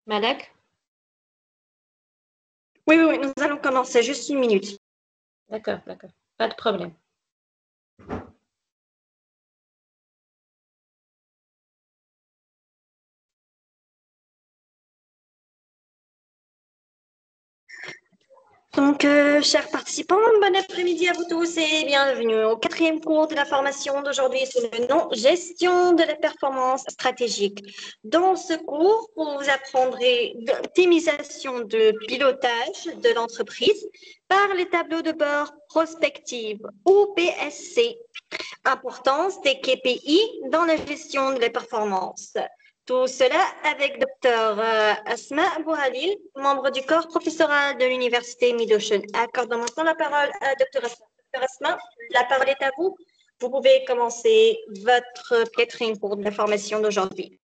Malek? Oui, oui, oui, nous allons commencer, juste une minute. D'accord, d'accord. Pas de problème. Donc, chers participants, bon après-midi à vous tous et bienvenue au quatrième cours de la formation d'aujourd'hui sous le nom Gestion de la performance stratégique. Dans ce cours, vous apprendrez l'optimisation de pilotage de l'entreprise par les tableaux de bord prospective ou PSC, importance des KPI dans la gestion de la performance. Tout cela avec Dr Asma Abouhalil, membre du corps professoral de l'Université Mid-Ocean. Accordons maintenant la parole à Dr Asma. Dr Asma, la parole est à vous. Vous pouvez commencer votre quatrième cours de la formation d'aujourd'hui.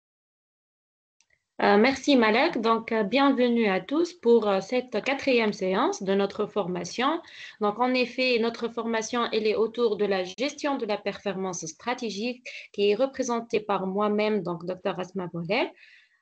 Merci Malek. Donc, bienvenue à tous pour cette quatrième séance de notre formation. Donc, en effet, notre formation, elle est autour de la gestion de la performance stratégique qui est représentée par moi-même, donc Dr Asma Bolel.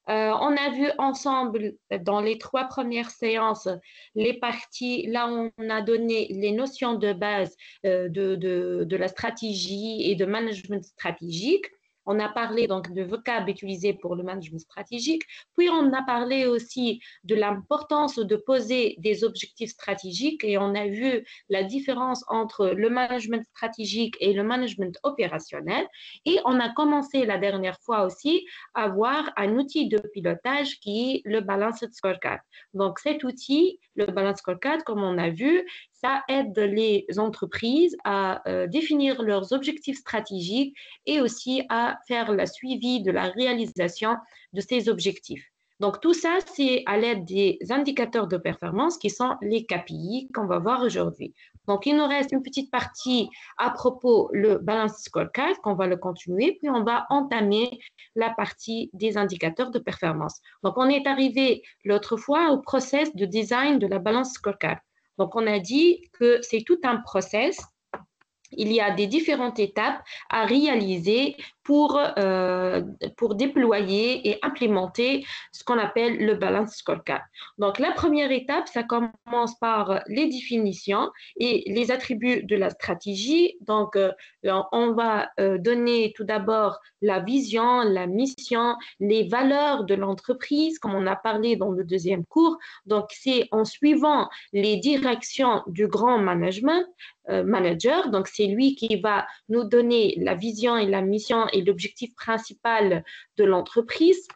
On a vu ensemble dans les 3 premières séances les parties, là où on a donné les notions de base de la stratégie et de management stratégique. On a parlé donc de vocabulaire utilisé pour le management stratégique, puis on a parlé aussi de l'importance de poser des objectifs stratégiques et on a vu la différence entre le management stratégique et le management opérationnel. Et on a commencé la dernière fois aussi à voir un outil de pilotage qui est le Balanced Scorecard. Donc cet outil, le Balanced Scorecard, comme on a vu, ça aide les entreprises à définir leurs objectifs stratégiques et aussi à faire le suivi de la réalisation de ces objectifs. Donc tout ça, c'est à l'aide des indicateurs de performance qui sont les KPI qu'on va voir aujourd'hui. Donc il nous reste une petite partie à propos le Balance Scorecard qu'on va le continuer, puis on va entamer la partie des indicateurs de performance. Donc on est arrivé l'autre fois au process de design de la Balance Scorecard. Donc on a dit que c'est tout un process. Il y a des différentes étapes à réaliser pour déployer et implémenter ce qu'on appelle le Balance Scorecard. Donc, la première étape, ça commence par les définitions et les attributs de la stratégie. Donc, on va donner tout d'abord la vision, la mission, les valeurs de l'entreprise, comme on a parlé dans le deuxième cours. Donc, c'est en suivant les directions du grand management manager. Donc, c'est lui qui va nous donner la vision et la mission et l'objectif principal de l'entreprise.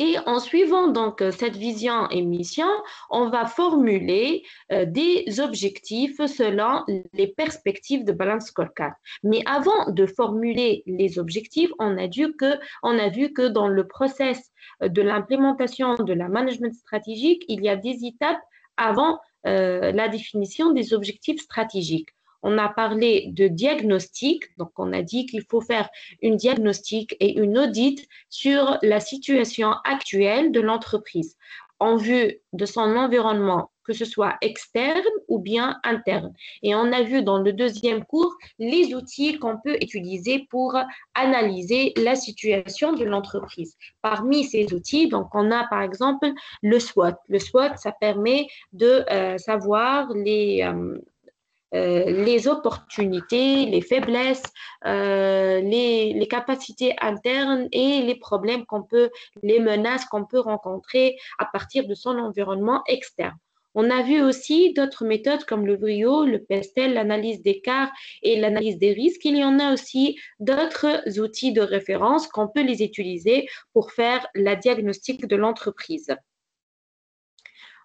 Et en suivant donc cette vision et mission, on va formuler des objectifs selon les perspectives de Balance Scorecard. Mais avant de formuler les objectifs, on a vu que dans le process de l'implémentation de la management stratégique, il y a des étapes avant la définition des objectifs stratégiques. On a parlé de diagnostic, donc on a dit qu'il faut faire une diagnostic et une audit sur la situation actuelle de l'entreprise en vue de son environnement, que ce soit externe ou bien interne. Et on a vu dans le deuxième cours les outils qu'on peut utiliser pour analyser la situation de l'entreprise. Parmi ces outils, donc on a par exemple le SWOT. Le SWOT, ça permet de savoir les opportunités, les faiblesses, les capacités internes et les problèmes les menaces qu'on peut rencontrer à partir de son environnement externe. On a vu aussi d'autres méthodes comme le brio, le PESTEL, l'analyse d'écart et l'analyse des risques. Il y en a aussi d'autres outils de référence qu'on peut les utiliser pour faire la diagnostic de l'entreprise.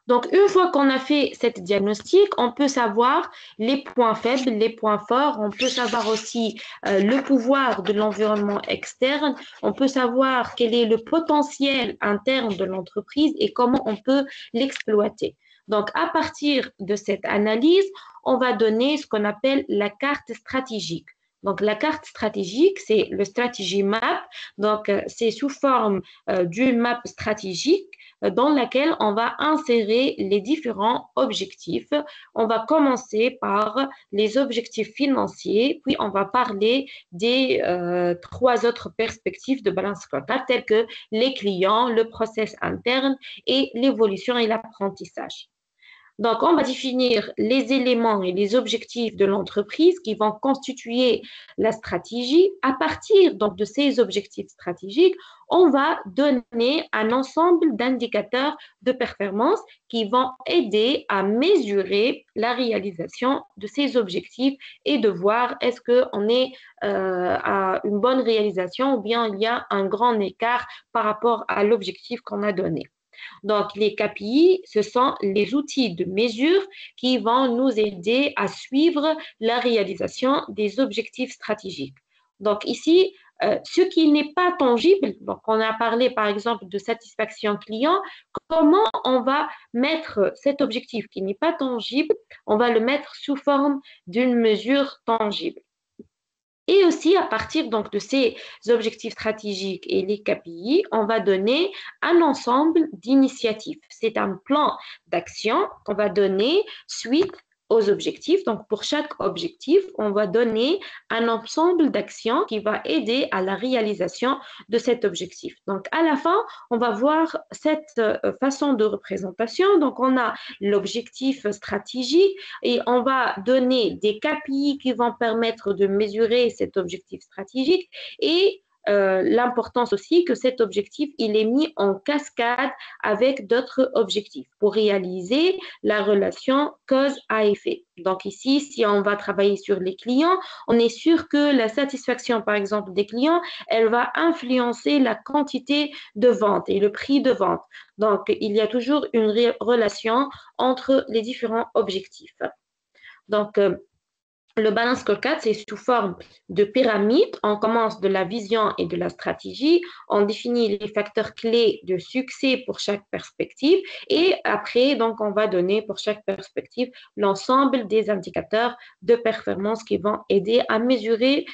Donc, une fois qu'on a fait cette diagnostic, on peut savoir les points faibles, les points forts. On peut savoir aussi le pouvoir de l'environnement externe. On peut savoir quel est le potentiel interne de l'entreprise et comment on peut l'exploiter. Donc, à partir de cette analyse, on va donner ce qu'on appelle la carte stratégique. Donc, la carte stratégique, c'est le strategy map. Donc, c'est sous forme d'une map stratégique dans laquelle on va insérer les différents objectifs. On va commencer par les objectifs financiers, puis on va parler des trois autres perspectives de balance scorecard, telles que les clients, le process interne et l'évolution et l'apprentissage. Donc, on va définir les éléments et les objectifs de l'entreprise qui vont constituer la stratégie. À partir donc, de ces objectifs stratégiques, on va donner un ensemble d'indicateurs de performance qui vont aider à mesurer la réalisation de ces objectifs et de voir est-ce qu'on est à une bonne réalisation ou bien il y a un grand écart par rapport à l'objectif qu'on a donné. Donc, les KPI, ce sont les outils de mesure qui vont nous aider à suivre la réalisation des objectifs stratégiques. Donc, ici, ce qui n'est pas tangible, donc on a parlé par exemple de satisfaction client, comment on va mettre cet objectif qui n'est pas tangible, on va le mettre sous forme d'une mesure tangible. Et aussi, à partir donc, de ces objectifs stratégiques et les KPI, on va donner un ensemble d'initiatives. C'est un plan d'action qu'on va donner suite aux objectifs. Donc, pour chaque objectif, on va donner un ensemble d'actions qui va aider à la réalisation de cet objectif. Donc, à la fin, on va voir cette façon de représentation. Donc, on a l'objectif stratégique et on va donner des KPI qui vont permettre de mesurer cet objectif stratégique et l'importance aussi que cet objectif, il est mis en cascade avec d'autres objectifs pour réaliser la relation cause à effet. Donc ici, si on va travailler sur les clients, on est sûr que la satisfaction, par exemple, des clients, elle va influencer la quantité de vente et le prix de vente. Donc, il y a toujours une relation entre les différents objectifs. Donc, le balance scorecard, c'est sous forme de pyramide. On commence de la vision et de la stratégie. On définit les facteurs clés de succès pour chaque perspective. Et après, donc, on va donner pour chaque perspective l'ensemble des indicateurs de performance qui vont aider à mesurer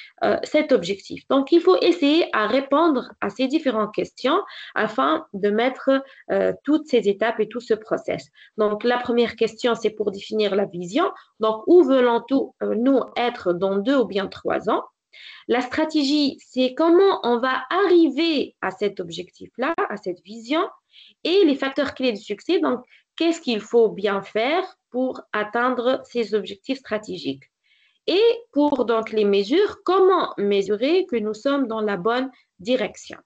cet objectif. Donc, il faut essayer à répondre à ces différentes questions afin de mettre toutes ces étapes et tout ce process. Donc, la première question, c'est pour définir la vision. Donc, où voulons-nous être dans 2 ou bien 3 ans? La stratégie, c'est comment on va arriver à cet objectif-là, à cette vision, et les facteurs clés de succès. Donc, qu'est-ce qu'il faut bien faire pour atteindre ces objectifs stratégiques? Et pour donc les mesures, comment mesurer que nous sommes dans la bonne direction?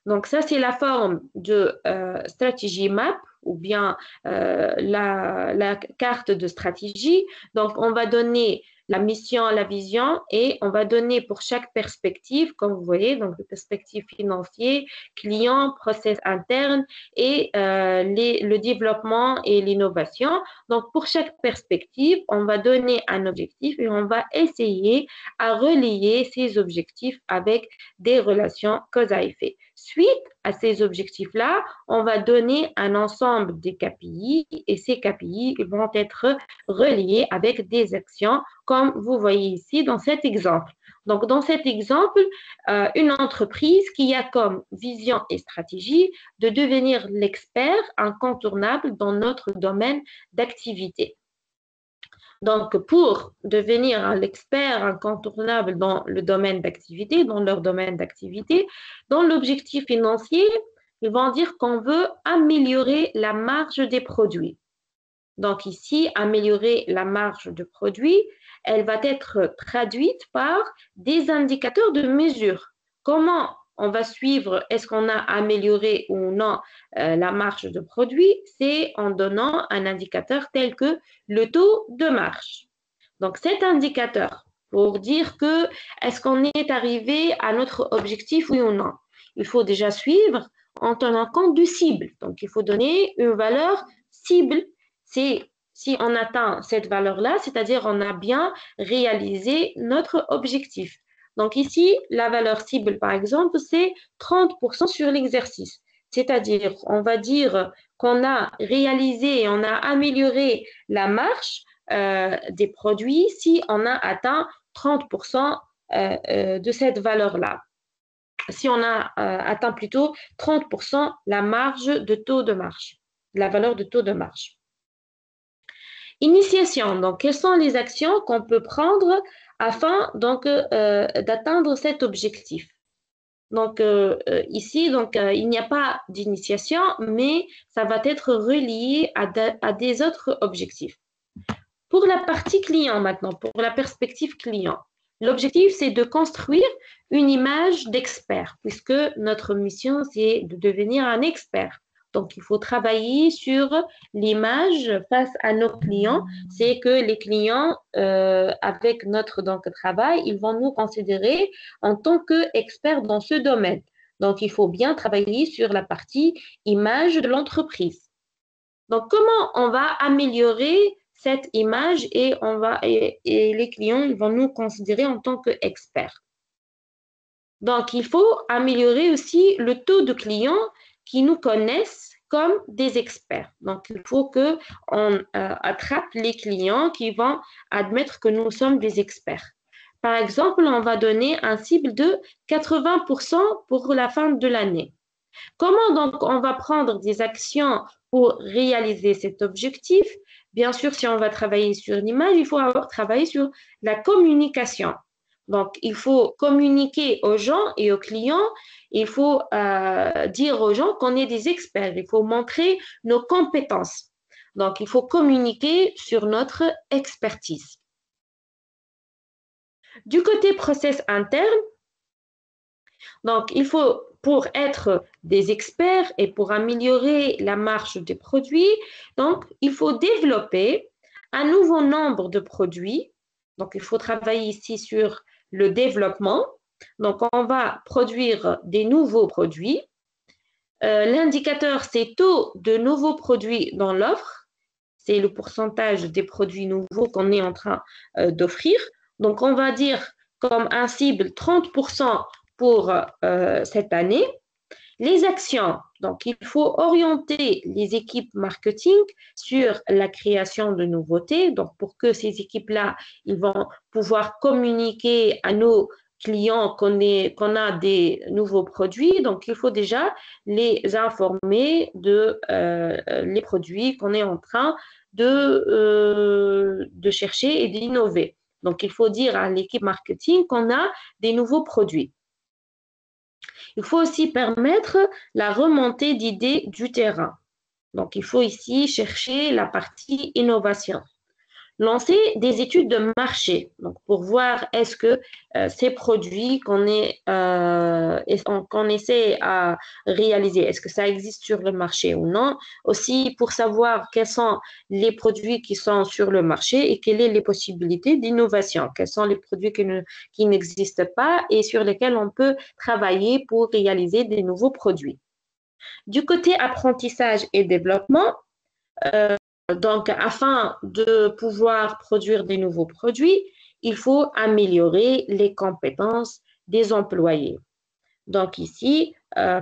Donc, ça, c'est la forme de stratégie map ou bien la carte de stratégie. Donc, on va donner la mission, la vision et on va donner pour chaque perspective, comme vous voyez, donc le perspective financier, client, process interne et le développement et l'innovation. Donc, pour chaque perspective, on va donner un objectif et on va essayer à relayer ces objectifs avec des relations cause à effet. Suite à ces objectifs-là, on va donner un ensemble de KPI et ces KPI vont être reliés avec des actions comme vous voyez ici dans cet exemple. Donc, dans cet exemple, une entreprise qui a comme vision et stratégie de devenir l'expert incontournable dans notre domaine d'activité. Donc, pour devenir l'expert incontournable dans le domaine d'activité, dans leur domaine d'activité, dans l'objectif financier, ils vont dire qu'on veut améliorer la marge des produits. Donc ici, améliorer la marge de produit, elle va être traduite par des indicateurs de mesure. Comment on va suivre, est-ce qu'on a amélioré ou non la marge de produit? C'est en donnant un indicateur tel que le taux de marge. Donc cet indicateur, pour dire que est-ce qu'on est arrivé à notre objectif, oui ou non, il faut déjà suivre en tenant compte du cible. Donc il faut donner une valeur cible. C'est si on atteint cette valeur-là, c'est-à-dire on a bien réalisé notre objectif. Donc ici, la valeur cible, par exemple, c'est 30% sur l'exercice. C'est-à-dire, on va dire qu'on a réalisé et on a amélioré la marge des produits si on a atteint 30% de cette valeur-là. si on a atteint plutôt 30% la marge de taux de marge, la valeur de taux de marge. Initiation, donc quelles sont les actions qu'on peut prendre afin donc d'atteindre cet objectif? Donc ici, donc, il n'y a pas d'initiation, mais ça va être relié à des autres objectifs. Pour la partie client maintenant, pour la perspective client, l'objectif, c'est de construire une image d'expert, puisque notre mission, c'est de devenir un expert. Donc, il faut travailler sur l'image face à nos clients. C'est que les clients, avec notre travail, ils vont nous considérer en tant qu'experts dans ce domaine. Donc, il faut bien travailler sur la partie image de l'entreprise. Donc, comment on va améliorer cette image et les clients ils vont nous considérer en tant qu'experts. Donc, il faut améliorer aussi le taux de clients qui nous connaissent comme des experts. Donc, il faut qu'on attrape les clients qui vont admettre que nous sommes des experts. Par exemple, on va donner un cible de 80% pour la fin de l'année. Comment donc on va prendre des actions pour réaliser cet objectif? Bien sûr, si on va travailler sur l'image, il faut travailler sur la communication. Donc, il faut communiquer aux gens et aux clients. Il faut dire aux gens qu'on est des experts. Il faut montrer nos compétences. Donc, il faut communiquer sur notre expertise. Du côté process interne, donc, il faut, pour être des experts et pour améliorer la marche des produits, donc, il faut développer un nouveau nombre de produits. Donc, il faut travailler ici sur le développement. Donc, on va produire des nouveaux produits. L'indicateur, c'est taux de nouveaux produits dans l'offre. C'est le pourcentage des produits nouveaux qu'on est en train d'offrir. Donc, on va dire comme un cible 30% pour cette année. Les actions, donc il faut orienter les équipes marketing sur la création de nouveautés, donc pour que ces équipes-là, ils vont pouvoir communiquer à nos clients qu'on a des nouveaux produits, donc il faut déjà les informer de les produits qu'on est en train de chercher et d'innover. Donc il faut dire à l'équipe marketing qu'on a des nouveaux produits. Il faut aussi permettre la remontée d'idées du terrain. Donc, il faut ici chercher la partie innovation. Lancer des études de marché donc pour voir est-ce que ces produits qu'on essaie à réaliser, est-ce que ça existe sur le marché ou non. Aussi pour savoir quels sont les produits qui sont sur le marché et quelles sont les possibilités d'innovation, quels sont les produits qui n'existent pas et sur lesquels on peut travailler pour réaliser des nouveaux produits. Du côté apprentissage et développement, donc, afin de pouvoir produire des nouveaux produits, il faut améliorer les compétences des employés. Donc ici,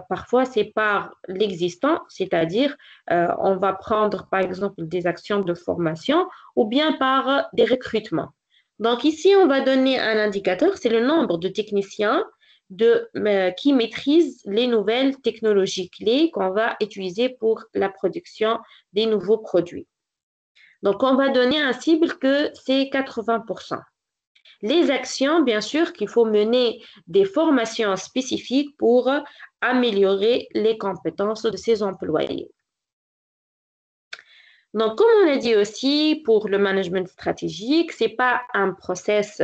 parfois, c'est par l'existant, c'est-à-dire on va prendre par exemple des actions de formation ou bien par des recrutements. Donc ici, on va donner un indicateur, c'est le nombre de techniciens qui maîtrisent les nouvelles technologies clés qu'on va utiliser pour la production des nouveaux produits. Donc, on va donner un cible que c'est 80%. Les actions, bien sûr, qu'il faut mener des formations spécifiques pour améliorer les compétences de ces employés. Donc, comme on a dit aussi, pour le management stratégique, ce n'est pas un process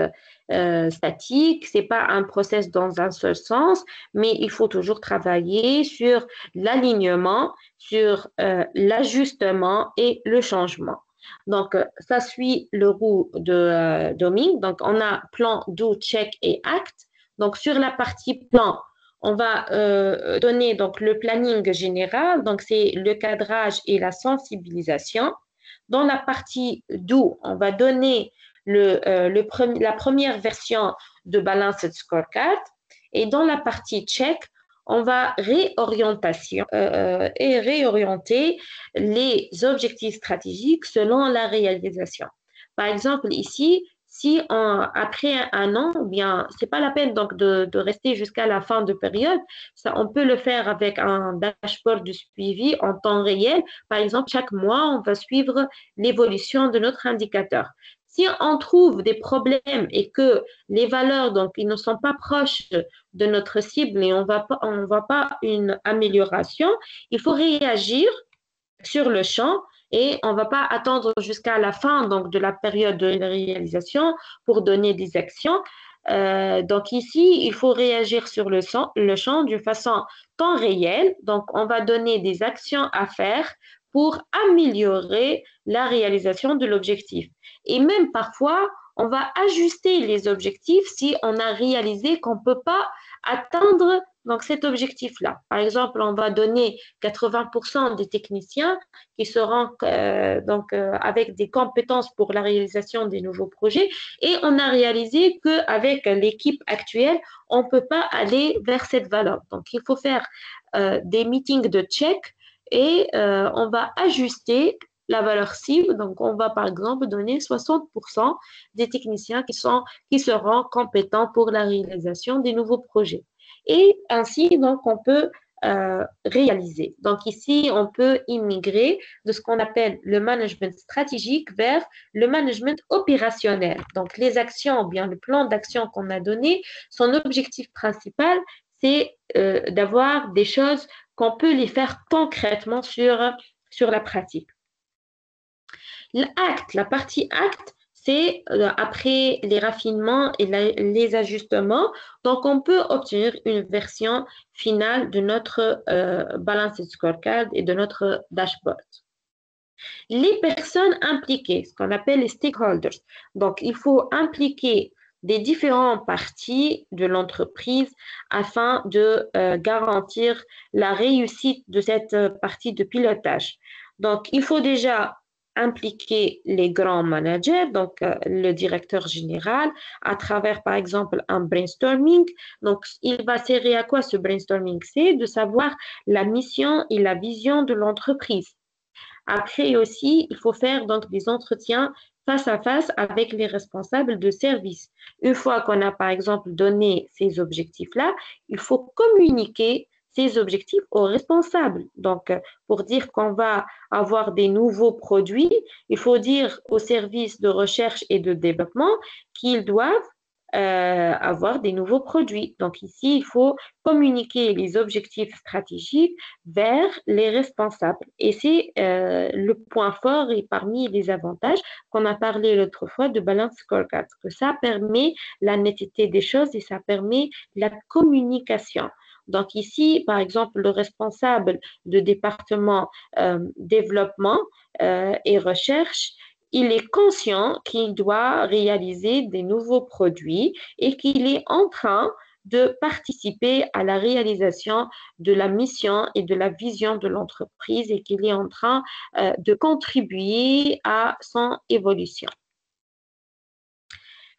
statique, ce n'est pas un process dans un seul sens, mais il faut toujours travailler sur l'alignement, sur l'ajustement et le changement. Donc, ça suit le roue de Doming. Donc, on a plan, do, check et act. Donc, sur la partie plan, on va donner donc le planning général. Donc, c'est le cadrage et la sensibilisation. Dans la partie do, on va donner la première version de Balanced Scorecard. Et dans la partie check, on va réorienter les objectifs stratégiques selon la réalisation. Par exemple, ici, si après un an, eh bien, c'est pas la peine donc de rester jusqu'à la fin de période. Ça, on peut le faire avec un dashboard de suivi en temps réel. Par exemple, chaque mois, on va suivre l'évolution de notre indicateur. Si on trouve des problèmes et que les valeurs, donc, ils ne sont pas proches de notre cible et on voit pas une amélioration, il faut réagir sur le champ et on ne va pas attendre jusqu'à la fin donc, de la période de réalisation pour donner des actions. Donc ici, il faut réagir sur le champ d'une façon temps réel. Donc, on va donner des actions à faire pour améliorer la réalisation de l'objectif. Et même parfois, on va ajuster les objectifs si on a réalisé qu'on ne peut pas atteindre donc, cet objectif-là. Par exemple, on va donner 80% des techniciens qui seront avec des compétences pour la réalisation des nouveaux projets et on a réalisé qu'avec l'équipe actuelle, on ne peut pas aller vers cette valeur. Donc, il faut faire des meetings de check et on va ajuster la valeur cible. Donc, on va par exemple donner 60% des techniciens qui seront compétents pour la réalisation des nouveaux projets. Et ainsi, donc, on peut réaliser. Donc ici, on peut immigrer de ce qu'on appelle le management stratégique vers le management opérationnel. Donc les actions ou bien le plan d'action qu'on a donné, son objectif principal, c'est d'avoir des choses qu'on peut les faire concrètement sur la pratique. L'acte, la partie acte, c'est après les raffinements et les ajustements, donc on peut obtenir une version finale de notre Balanced Scorecard et de notre dashboard. Les personnes impliquées, ce qu'on appelle les stakeholders, donc il faut impliquer des différentes parties de l'entreprise afin de garantir la réussite de cette partie de pilotage. Donc, il faut déjà impliquer les grands managers, donc le directeur général, à travers par exemple un brainstorming. Donc, il va servir à quoi ce brainstorming? C'est de savoir la mission et la vision de l'entreprise. Après aussi, il faut faire donc des entretiens face à face avec les responsables de service. Une fois qu'on a par exemple donné ces objectifs-là, il faut communiquer ces objectifs aux responsables. Donc, pour dire qu'on va avoir des nouveaux produits, il faut dire aux services de recherche et de développement qu'ils doivent avoir des nouveaux produits. Donc ici, il faut communiquer les objectifs stratégiques vers les responsables. Et c'est le point fort et parmi les avantages qu'on a parlé l'autre fois de Balance Scorecard, que ça permet la netteté des choses et ça permet la communication. Donc ici, par exemple, le responsable de département développement et recherche, il est conscient qu'il doit réaliser des nouveaux produits et qu'il est en train de participer à la réalisation de la mission et de la vision de l'entreprise et qu'il est en train de contribuer à son évolution.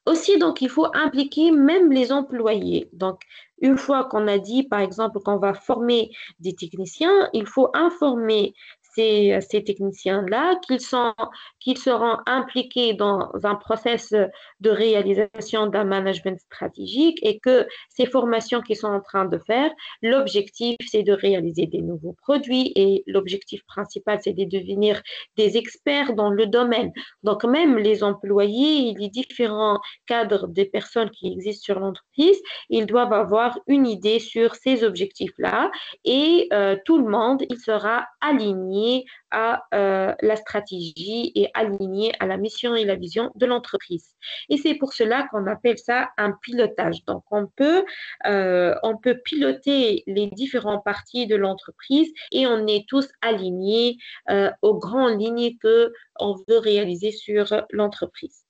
Aussi, donc, il faut impliquer même les employés. Donc, une fois qu'on a dit, par exemple, qu'on va former des techniciens, il faut informer ces techniciens-là qu'ils seront impliqués dans un process de réalisation d'un management stratégique et que ces formations qu'ils sont en train de faire, l'objectif, c'est de réaliser des nouveaux produits et l'objectif principal, c'est de devenir des experts dans le domaine. Donc, même les employés et les différents cadres des personnes qui existent sur l'entreprise, ils doivent avoir une idée sur ces objectifs-là et tout le monde, il sera aligné à la stratégie et aligné à la mission et la vision de l'entreprise. Et c'est pour cela qu'on appelle ça un pilotage. Donc, on peut piloter les différentes parties de l'entreprise et on est tous alignés aux grandes lignes qu'on veut réaliser sur l'entreprise.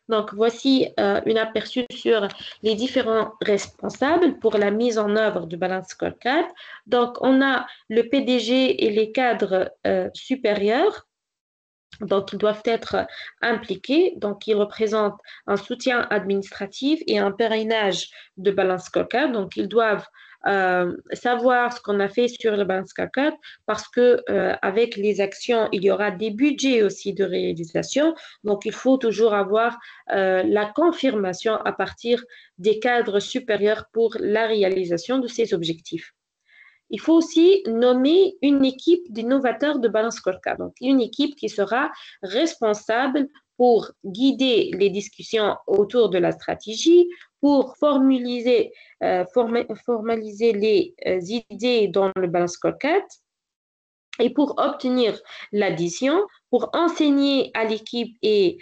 Donc, voici un aperçu sur les différents responsables pour la mise en œuvre du Balance Scorecard. Donc, on a le PDG et les cadres supérieurs. Donc, ils doivent être impliqués. Donc, ils représentent un soutien administratif et un parrainage de Balance Scorecard. Donc, ils doivent savoir ce qu'on a fait sur le balance scorecard parce que avec les actions, il y aura des budgets aussi de réalisation. Donc, il faut toujours avoir la confirmation à partir des cadres supérieurs pour la réalisation de ces objectifs. Il faut aussi nommer une équipe d'innovateurs de balance scorecard, donc une équipe qui sera responsable pour guider les discussions autour de la stratégie, pour formaliser les idées dans le balance scorecard et pour obtenir l'addition, pour enseigner à l'équipe et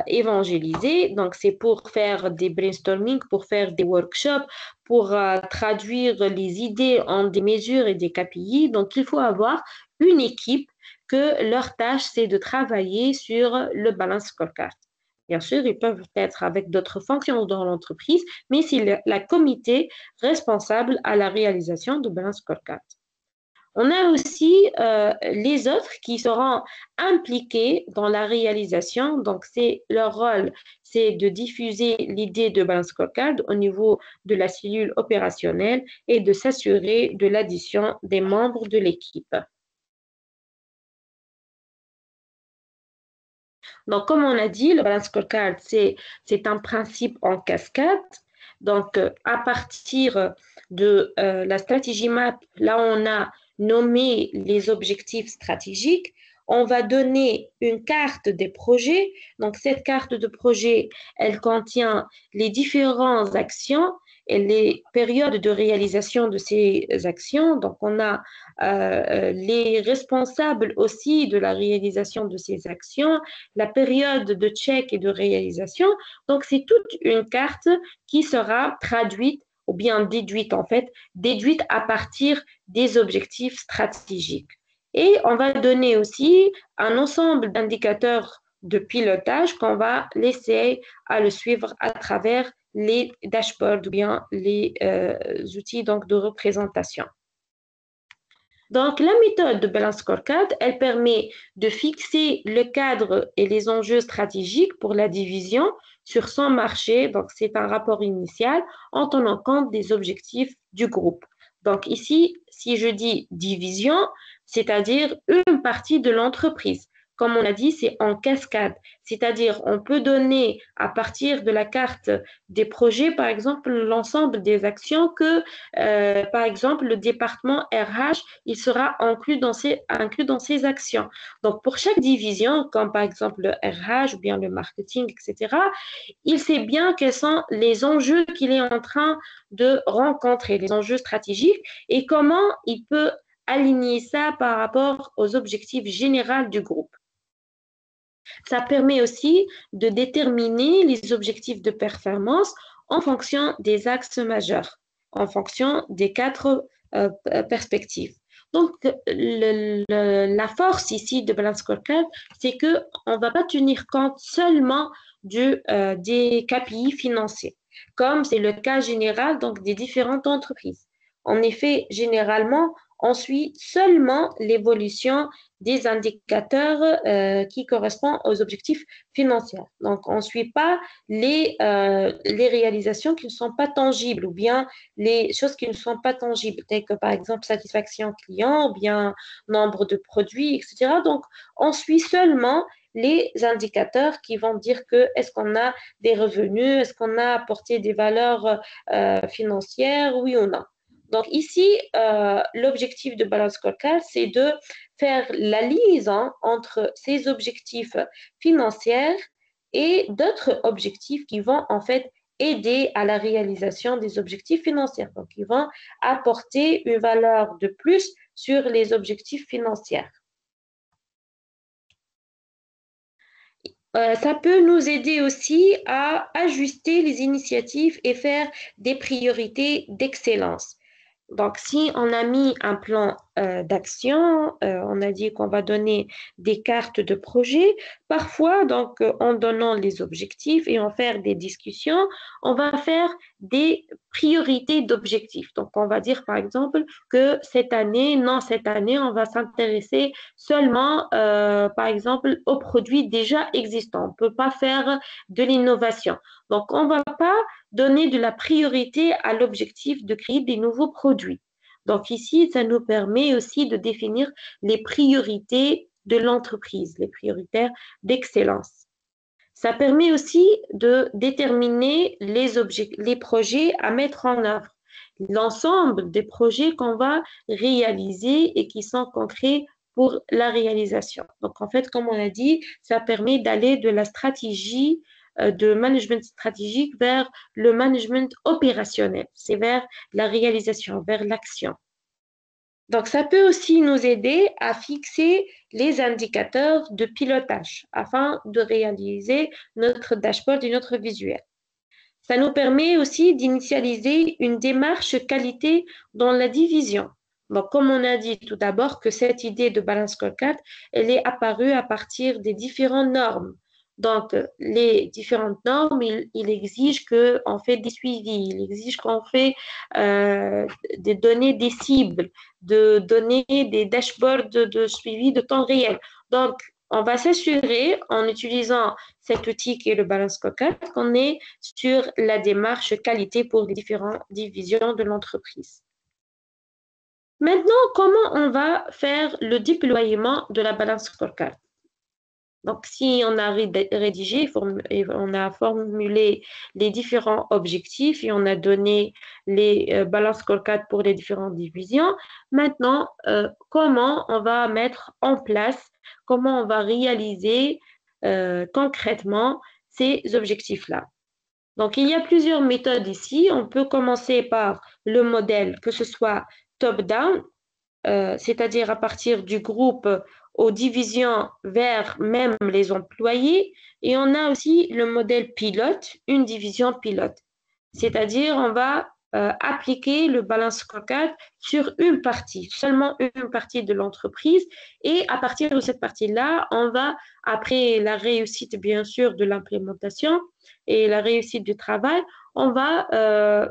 évangéliser. Donc, c'est pour faire des brainstorming, pour faire des workshops, pour traduire les idées en des mesures et des KPI. Donc, il faut avoir une équipe que leur tâche, c'est de travailler sur le balance scorecard. Bien sûr, ils peuvent être avec d'autres fonctions dans l'entreprise, mais c'est la comité responsable à la réalisation du balance scorecard. On a aussi les autres qui seront impliqués dans la réalisation. Donc, c'est leur rôle, c'est de diffuser l'idée de balance scorecard au niveau de la cellule opérationnelle et de s'assurer de l'addition des membres de l'équipe. Donc, comme on a dit, le balance scorecard, c'est un principe en cascade. Donc, à partir de la stratégie MAP, là, on a nommé les objectifs stratégiques. On va donner une carte des projets. Donc, cette carte de projet, elle contient les différentes actions et les périodes de réalisation de ces actions. Donc, on a les responsables aussi de la réalisation de ces actions, la période de check et de réalisation. Donc, c'est toute une carte qui sera traduite ou bien déduite en fait, déduite à partir des objectifs stratégiques. Et on va donner aussi un ensemble d'indicateurs de pilotage qu'on va laisser à le suivre à travers les dashboards ou bien les outils donc, de représentation. Donc, la méthode de Balance Scorecard, elle permet de fixer le cadre et les enjeux stratégiques pour la division sur son marché. Donc, c'est un rapport initial en tenant compte des objectifs du groupe. Donc, ici, si je dis division, c'est-à-dire une partie de l'entreprise. Comme on a dit, c'est en cascade, c'est-à-dire on peut donner à partir de la carte des projets, par exemple, l'ensemble des actions que, par exemple, le département RH, il sera inclus dans ces actions. Donc, pour chaque division, comme par exemple le RH ou bien le marketing, etc., il sait bien quels sont les enjeux qu'il est en train de rencontrer, les enjeux stratégiques, et comment il peut aligner ça par rapport aux objectifs généraux du groupe. Ça permet aussi de déterminer les objectifs de performance en fonction des axes majeurs, en fonction des quatre perspectives. Donc, la force ici de Balance Scorecard, c'est qu'on ne va pas tenir compte seulement des KPI financiers, comme c'est le cas général donc, des différentes entreprises. En effet, généralement, on suit seulement l'évolution des indicateurs qui correspondent aux objectifs financiers. Donc, on ne suit pas les réalisations qui ne sont pas tangibles ou bien les choses qui ne sont pas tangibles, telles que par exemple satisfaction client ou bien nombre de produits, etc. Donc, on suit seulement les indicateurs qui vont dire que est-ce qu'on a des revenus, est-ce qu'on a apporté des valeurs financières, oui ou non. Donc ici, l'objectif de Balance Scorecard, c'est de faire la liaison entre ces objectifs financiers et d'autres objectifs qui vont en fait aider à la réalisation des objectifs financiers. Donc, ils vont apporter une valeur de plus sur les objectifs financiers. Ça peut nous aider aussi à ajuster les initiatives et faire des priorités d'excellence. Donc, si on a mis un plan d'action, on a dit qu'on va donner des cartes de projet. Parfois, donc, en donnant les objectifs et en faire des discussions, on va faire des priorité d'objectifs. Donc, on va dire par exemple que cette année, on va s'intéresser seulement, par exemple, aux produits déjà existants. On ne peut pas faire de l'innovation. Donc, on ne va pas donner de la priorité à l'objectif de créer des nouveaux produits. Donc, ici, ça nous permet aussi de définir les priorités de l'entreprise, les prioritaires d'excellence. Ça permet aussi de déterminer les projets à mettre en œuvre, l'ensemble des projets qu'on va réaliser et qui sont concrets pour la réalisation. Donc, en fait, comme on a dit, ça permet d'aller de la stratégie de management stratégique vers le management opérationnel. C'est vers la réalisation, vers l'action. Donc, ça peut aussi nous aider à fixer les indicateurs de pilotage afin de réaliser notre dashboard et notre visuel. Ça nous permet aussi d'initialiser une démarche qualité dans la division. Donc, comme on a dit tout d'abord que cette idée de balance scorecard, elle est apparue à partir des différentes normes. Donc, les différentes normes, il exige qu'on fait des suivis, il exige qu'on fait des données des cibles, de donner des dashboards de suivi de temps réel. Donc, on va s'assurer, en utilisant cet outil qui est le Balance Scorecard, qu'on est sur la démarche qualité pour les différentes divisions de l'entreprise. Maintenant, comment on va faire le déploiement de la Balance Scorecard? Donc, si on a rédigé, on a formulé les différents objectifs et on a donné les Balance Scorecard pour les différentes divisions, maintenant, comment on va mettre en place, comment on va réaliser concrètement ces objectifs-là? Donc, il y a plusieurs méthodes ici. On peut commencer par le modèle, que ce soit top-down, c'est-à-dire à partir du groupe aux divisions vers même les employés. Et on a aussi le modèle pilote, une division pilote. C'est-à-dire on va appliquer le balance scorecard sur une partie, seulement une partie de l'entreprise. Et à partir de cette partie-là, on va, après la réussite bien sûr de l'implémentation et la réussite du travail, on va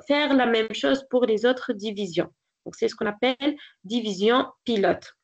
faire la même chose pour les autres divisions. Donc, c'est ce qu'on appelle division pilote.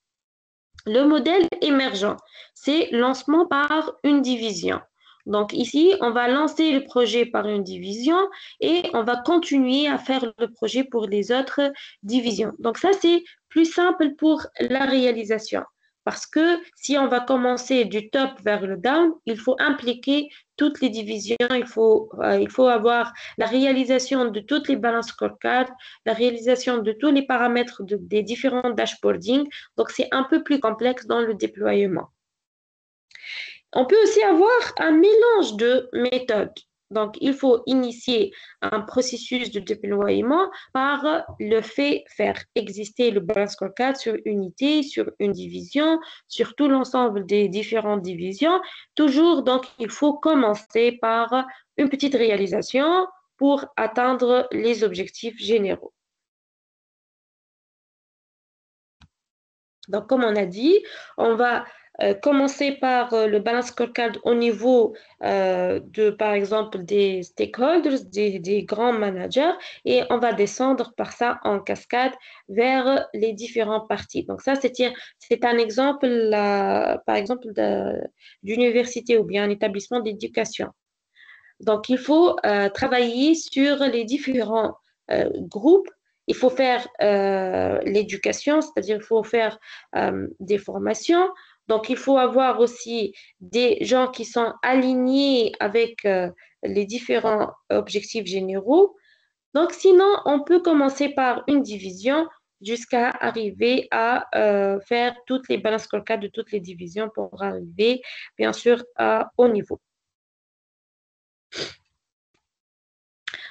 Le modèle émergent, c'est lancement par une division. Donc ici, on va lancer le projet par une division et on va continuer à faire le projet pour les autres divisions. Donc ça, c'est plus simple pour la réalisation. Parce que si on va commencer du top vers le down, il faut impliquer toutes les divisions, il faut avoir la réalisation de toutes les balances scorecards, la réalisation de tous les paramètres des différents dashboarding. Donc, c'est un peu plus complexe dans le déploiement. On peut aussi avoir un mélange de méthodes. Donc, il faut initier un processus de déploiement par le fait faire exister le balance scorecard sur une unité, sur une division, sur tout l'ensemble des différentes divisions. Toujours, donc, il faut commencer par une petite réalisation pour atteindre les objectifs généraux. Donc, comme on a dit, on va commencer par le balance scorecard au niveau par exemple, des stakeholders, des grands managers, et on va descendre par ça en cascade vers les différentes parties. Donc, ça, c'est un exemple, par exemple, d'université ou bien un établissement d'éducation. Donc, il faut travailler sur les différents groupes. Il faut faire l'éducation, c'est-à-dire il faut faire des formations. Donc, il faut avoir aussi des gens qui sont alignés avec les différents objectifs généraux. Donc, sinon, on peut commencer par une division jusqu'à arriver à faire toutes les balances scorecards de toutes les divisions pour arriver, bien sûr, à haut niveau.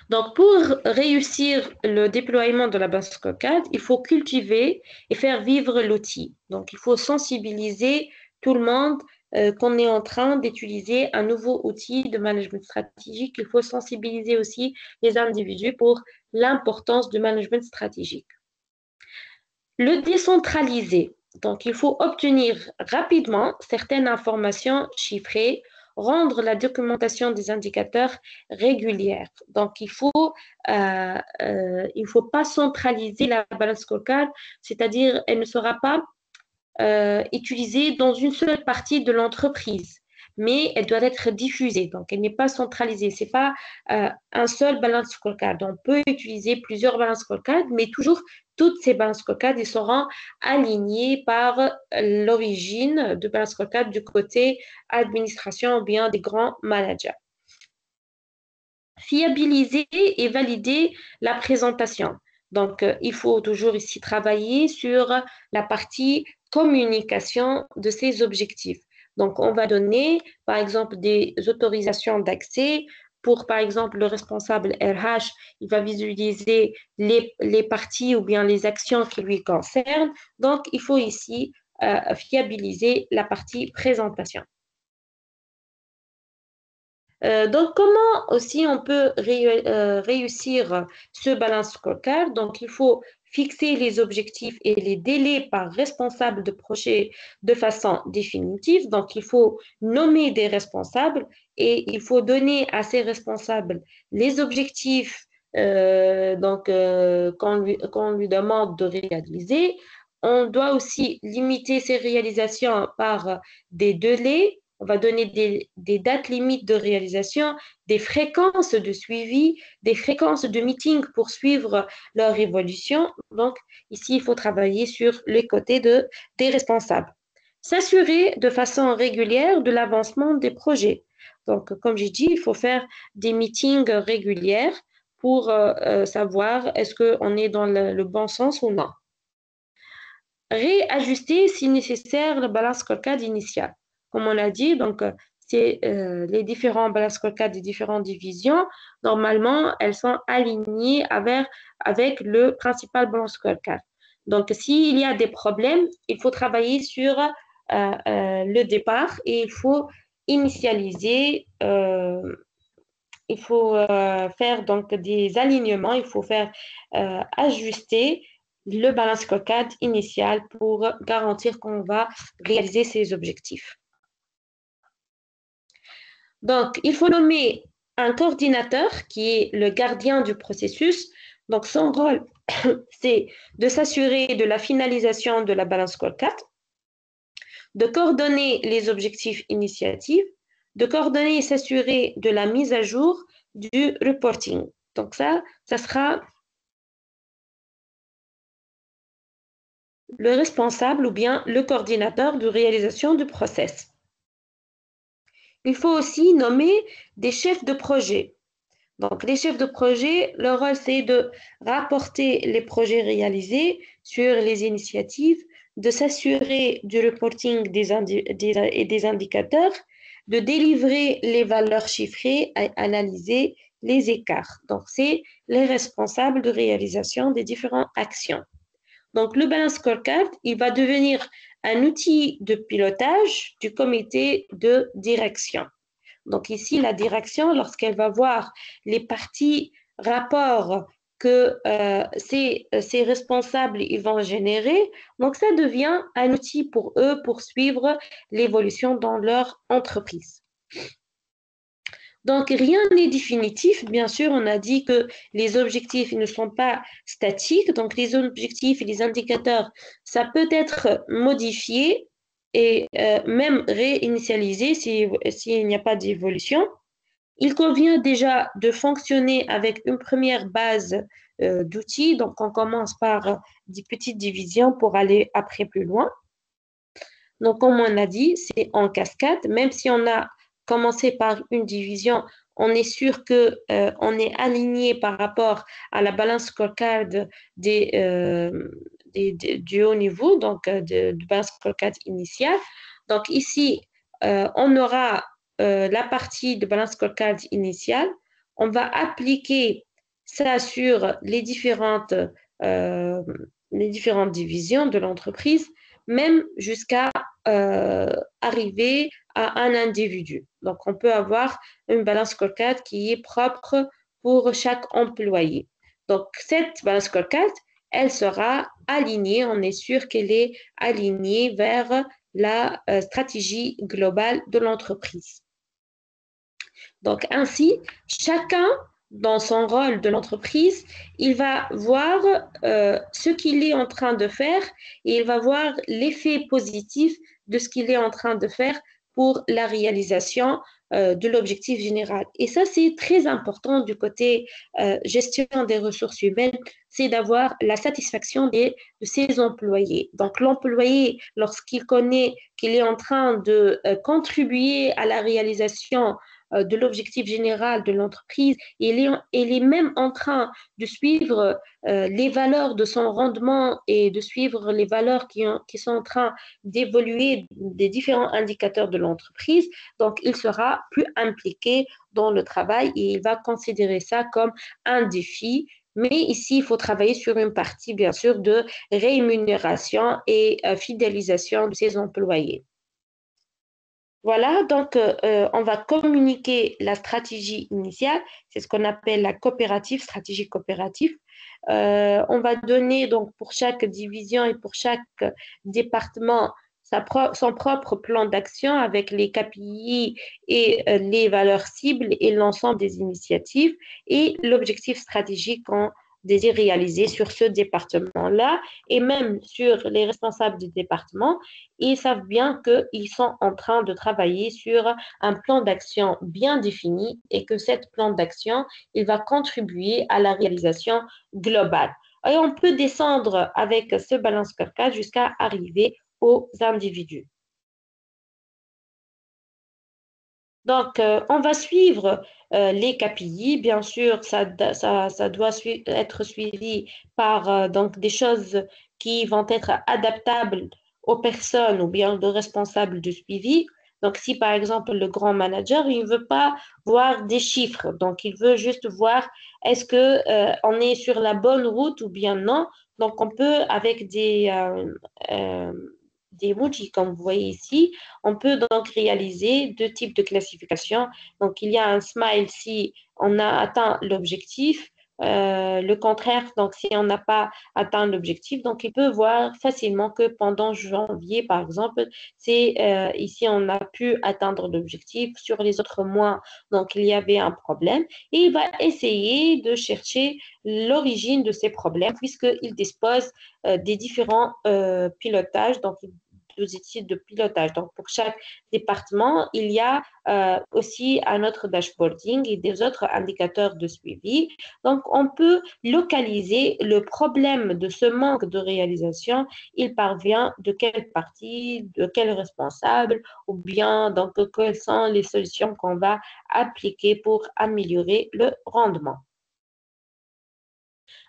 Donc, pour réussir le déploiement de la base scorecard, il faut cultiver et faire vivre l'outil. Donc, il faut sensibiliser tout le monde qu'on est en train d'utiliser un nouveau outil de management stratégique. Il faut sensibiliser aussi les individus pour l'importance du management stratégique. Le décentraliser. Donc, il faut obtenir rapidement certaines informations chiffrées rendre la documentation des indicateurs régulière. Donc, il faut pas centraliser la balance scorecard, c'est-à-dire elle ne sera pas utilisée dans une seule partie de l'entreprise, mais elle doit être diffusée. Donc, elle n'est pas centralisée. Ce n'est pas un seul balance scorecard. On peut utiliser plusieurs balance scorecards, mais toujours toutes ces balance scorecards ils seront alignés par l'origine de balance scorecard du côté administration ou bien des grands managers. Fiabiliser et valider la présentation. Donc, il faut toujours ici travailler sur la partie communication de ces objectifs. Donc, on va donner, par exemple, des autorisations d'accès pour, par exemple, le responsable RH, il va visualiser les parties ou bien les actions qui lui concernent. Donc, il faut ici fiabiliser la partie présentation. Donc, comment aussi on peut réussir ce balance scorecard? Donc, il faut fixer les objectifs et les délais par responsable de projet de façon définitive. Donc, il faut nommer des responsables et il faut donner à ces responsables les objectifs qu'on lui demande de réaliser. On doit aussi limiter ces réalisations par des délais. On va donner des dates limites de réalisation, des fréquences de suivi, des fréquences de meeting pour suivre leur évolution. Donc, ici, il faut travailler sur les côtés des responsables. S'assurer de façon régulière de l'avancement des projets. Donc, comme j'ai dit, il faut faire des meetings réguliers pour savoir est-ce qu'on est dans le bon sens ou non. Réajuster si nécessaire le balance scorecard initial. Comme on l'a dit, donc c'est les différents balance scorecard des différentes divisions. Normalement, elles sont alignées avec le principal balance scorecard. Donc, s'il y a des problèmes, il faut travailler sur le départ et il faut initialiser. Il faut faire donc des alignements, il faut faire ajuster le balance scorecard initial pour garantir qu'on va réaliser ces objectifs. Donc, il faut nommer un coordinateur qui est le gardien du processus. Donc, son rôle, c'est de s'assurer de la finalisation de la balance scorecard, de coordonner les objectifs initiatifs, de coordonner et s'assurer de la mise à jour du reporting. Donc ça sera le responsable ou bien le coordinateur de réalisation du process. Il faut aussi nommer des chefs de projet. Donc les chefs de projet, leur rôle c'est de rapporter les projets réalisés sur les initiatives, de s'assurer du reporting et des indicateurs, de délivrer les valeurs chiffrées et analyser les écarts. Donc, c'est les responsables de réalisation des différentes actions. Donc, le balance scorecard, il va devenir un outil de pilotage du comité de direction. Donc, ici, la direction, lorsqu'elle va voir les parties rapports que ces responsables ils vont générer. Donc, ça devient un outil pour eux pour suivre l'évolution dans leur entreprise. Donc, rien n'est définitif. Bien sûr, on a dit que les objectifs ne sont pas statiques. Donc, les objectifs et les indicateurs, ça peut être modifié et même réinitialisé s'il n'y a pas d'évolution. Il convient déjà de fonctionner avec une première base d'outils. Donc, on commence par des petites divisions pour aller après plus loin. Donc, comme on a dit, c'est en cascade. Même si on a commencé par une division, on est sûr qu'on est aligné par rapport à la balance scorecard du haut niveau, donc de balance scorecard initiale. Donc, ici, on aura la partie de balance scorecard initiale. On va appliquer ça sur les différentes divisions de l'entreprise, même jusqu'à arriver à un individu. Donc, on peut avoir une balance scorecard qui est propre pour chaque employé. Donc, cette balance scorecard, elle sera alignée, on est sûr qu'elle est alignée vers la stratégie globale de l'entreprise. Donc, ainsi, chacun, dans son rôle de l'entreprise, il va voir ce qu'il est en train de faire et il va voir l'effet positif de ce qu'il est en train de faire pour la réalisation de l'objectif général. Et ça, c'est très important du côté gestion des ressources humaines, c'est d'avoir la satisfaction de ses employés. Donc, l'employé, lorsqu'il connaît qu'il est en train de contribuer à la réalisation de l'objectif général de l'entreprise, il est même en train de suivre les valeurs de son rendement et de suivre les valeurs qui sont en train d'évoluer des différents indicateurs de l'entreprise. Donc, il sera plus impliqué dans le travail et il va considérer ça comme un défi. Mais ici, il faut travailler sur une partie, bien sûr, de rémunération et fidélisation de ses employés. Voilà, donc on va communiquer la stratégie initiale, c'est ce qu'on appelle la coopérative, stratégie coopérative. On va donner donc pour chaque division et pour chaque département son propre plan d'action avec les KPI et les valeurs cibles et l'ensemble des initiatives et l'objectif stratégique qu'on désire réaliser sur ce département-là et même sur les responsables du département. Ils savent bien qu'ils sont en train de travailler sur un plan d'action bien défini et que cet plan d'action, il va contribuer à la réalisation globale. Et on peut descendre avec ce balance scorecard jusqu'à arriver aux individus. Donc, on va suivre les KPI. Bien sûr, ça doit être suivi par donc des choses qui vont être adaptables aux personnes ou bien aux responsables de suivi. Donc, si par exemple le grand manager, il ne veut pas voir des chiffres, donc il veut juste voir est-ce que on est sur la bonne route ou bien non. Donc, on peut avec euh, des emojis, comme vous voyez ici, on peut donc réaliser deux types de classification. Donc, il y a un smile si on a atteint l'objectif, le contraire, donc si on n'a pas atteint l'objectif, donc il peut voir facilement que pendant janvier, par exemple, c'est ici on a pu atteindre l'objectif, sur les autres mois, donc il y avait un problème, et il va essayer de chercher l'origine de ces problèmes puisqu'il dispose des différents pilotages, donc dispositifs de pilotage. Donc, pour chaque département, il y a aussi un autre dashboarding et des autres indicateurs de suivi. Donc, on peut localiser le problème de ce manque de réalisation. Il parvient de quelle partie, de quel responsable, ou bien donc quelles sont les solutions qu'on va appliquer pour améliorer le rendement.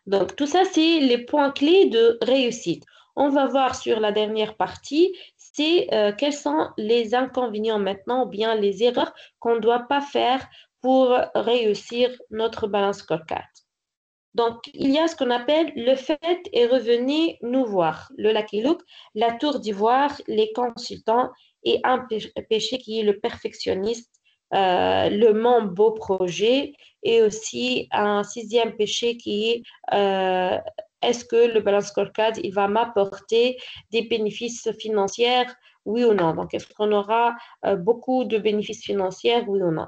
Donc, tout ça, c'est les points clés de réussite. On va voir sur la dernière partie, c'est quels sont les inconvénients maintenant ou bien les erreurs qu'on ne doit pas faire pour réussir notre balance scorecard. Donc, il y a ce qu'on appelle le fait et revenez nous voir, le Lucky Look, la tour d'ivoire, les consultants et un péché qui est le perfectionniste, le mon beau projet et aussi un sixième péché qui est est-ce que le balance scorecard il va m'apporter des bénéfices financiers, oui ou non? Donc, est-ce qu'on aura beaucoup de bénéfices financiers, oui ou non?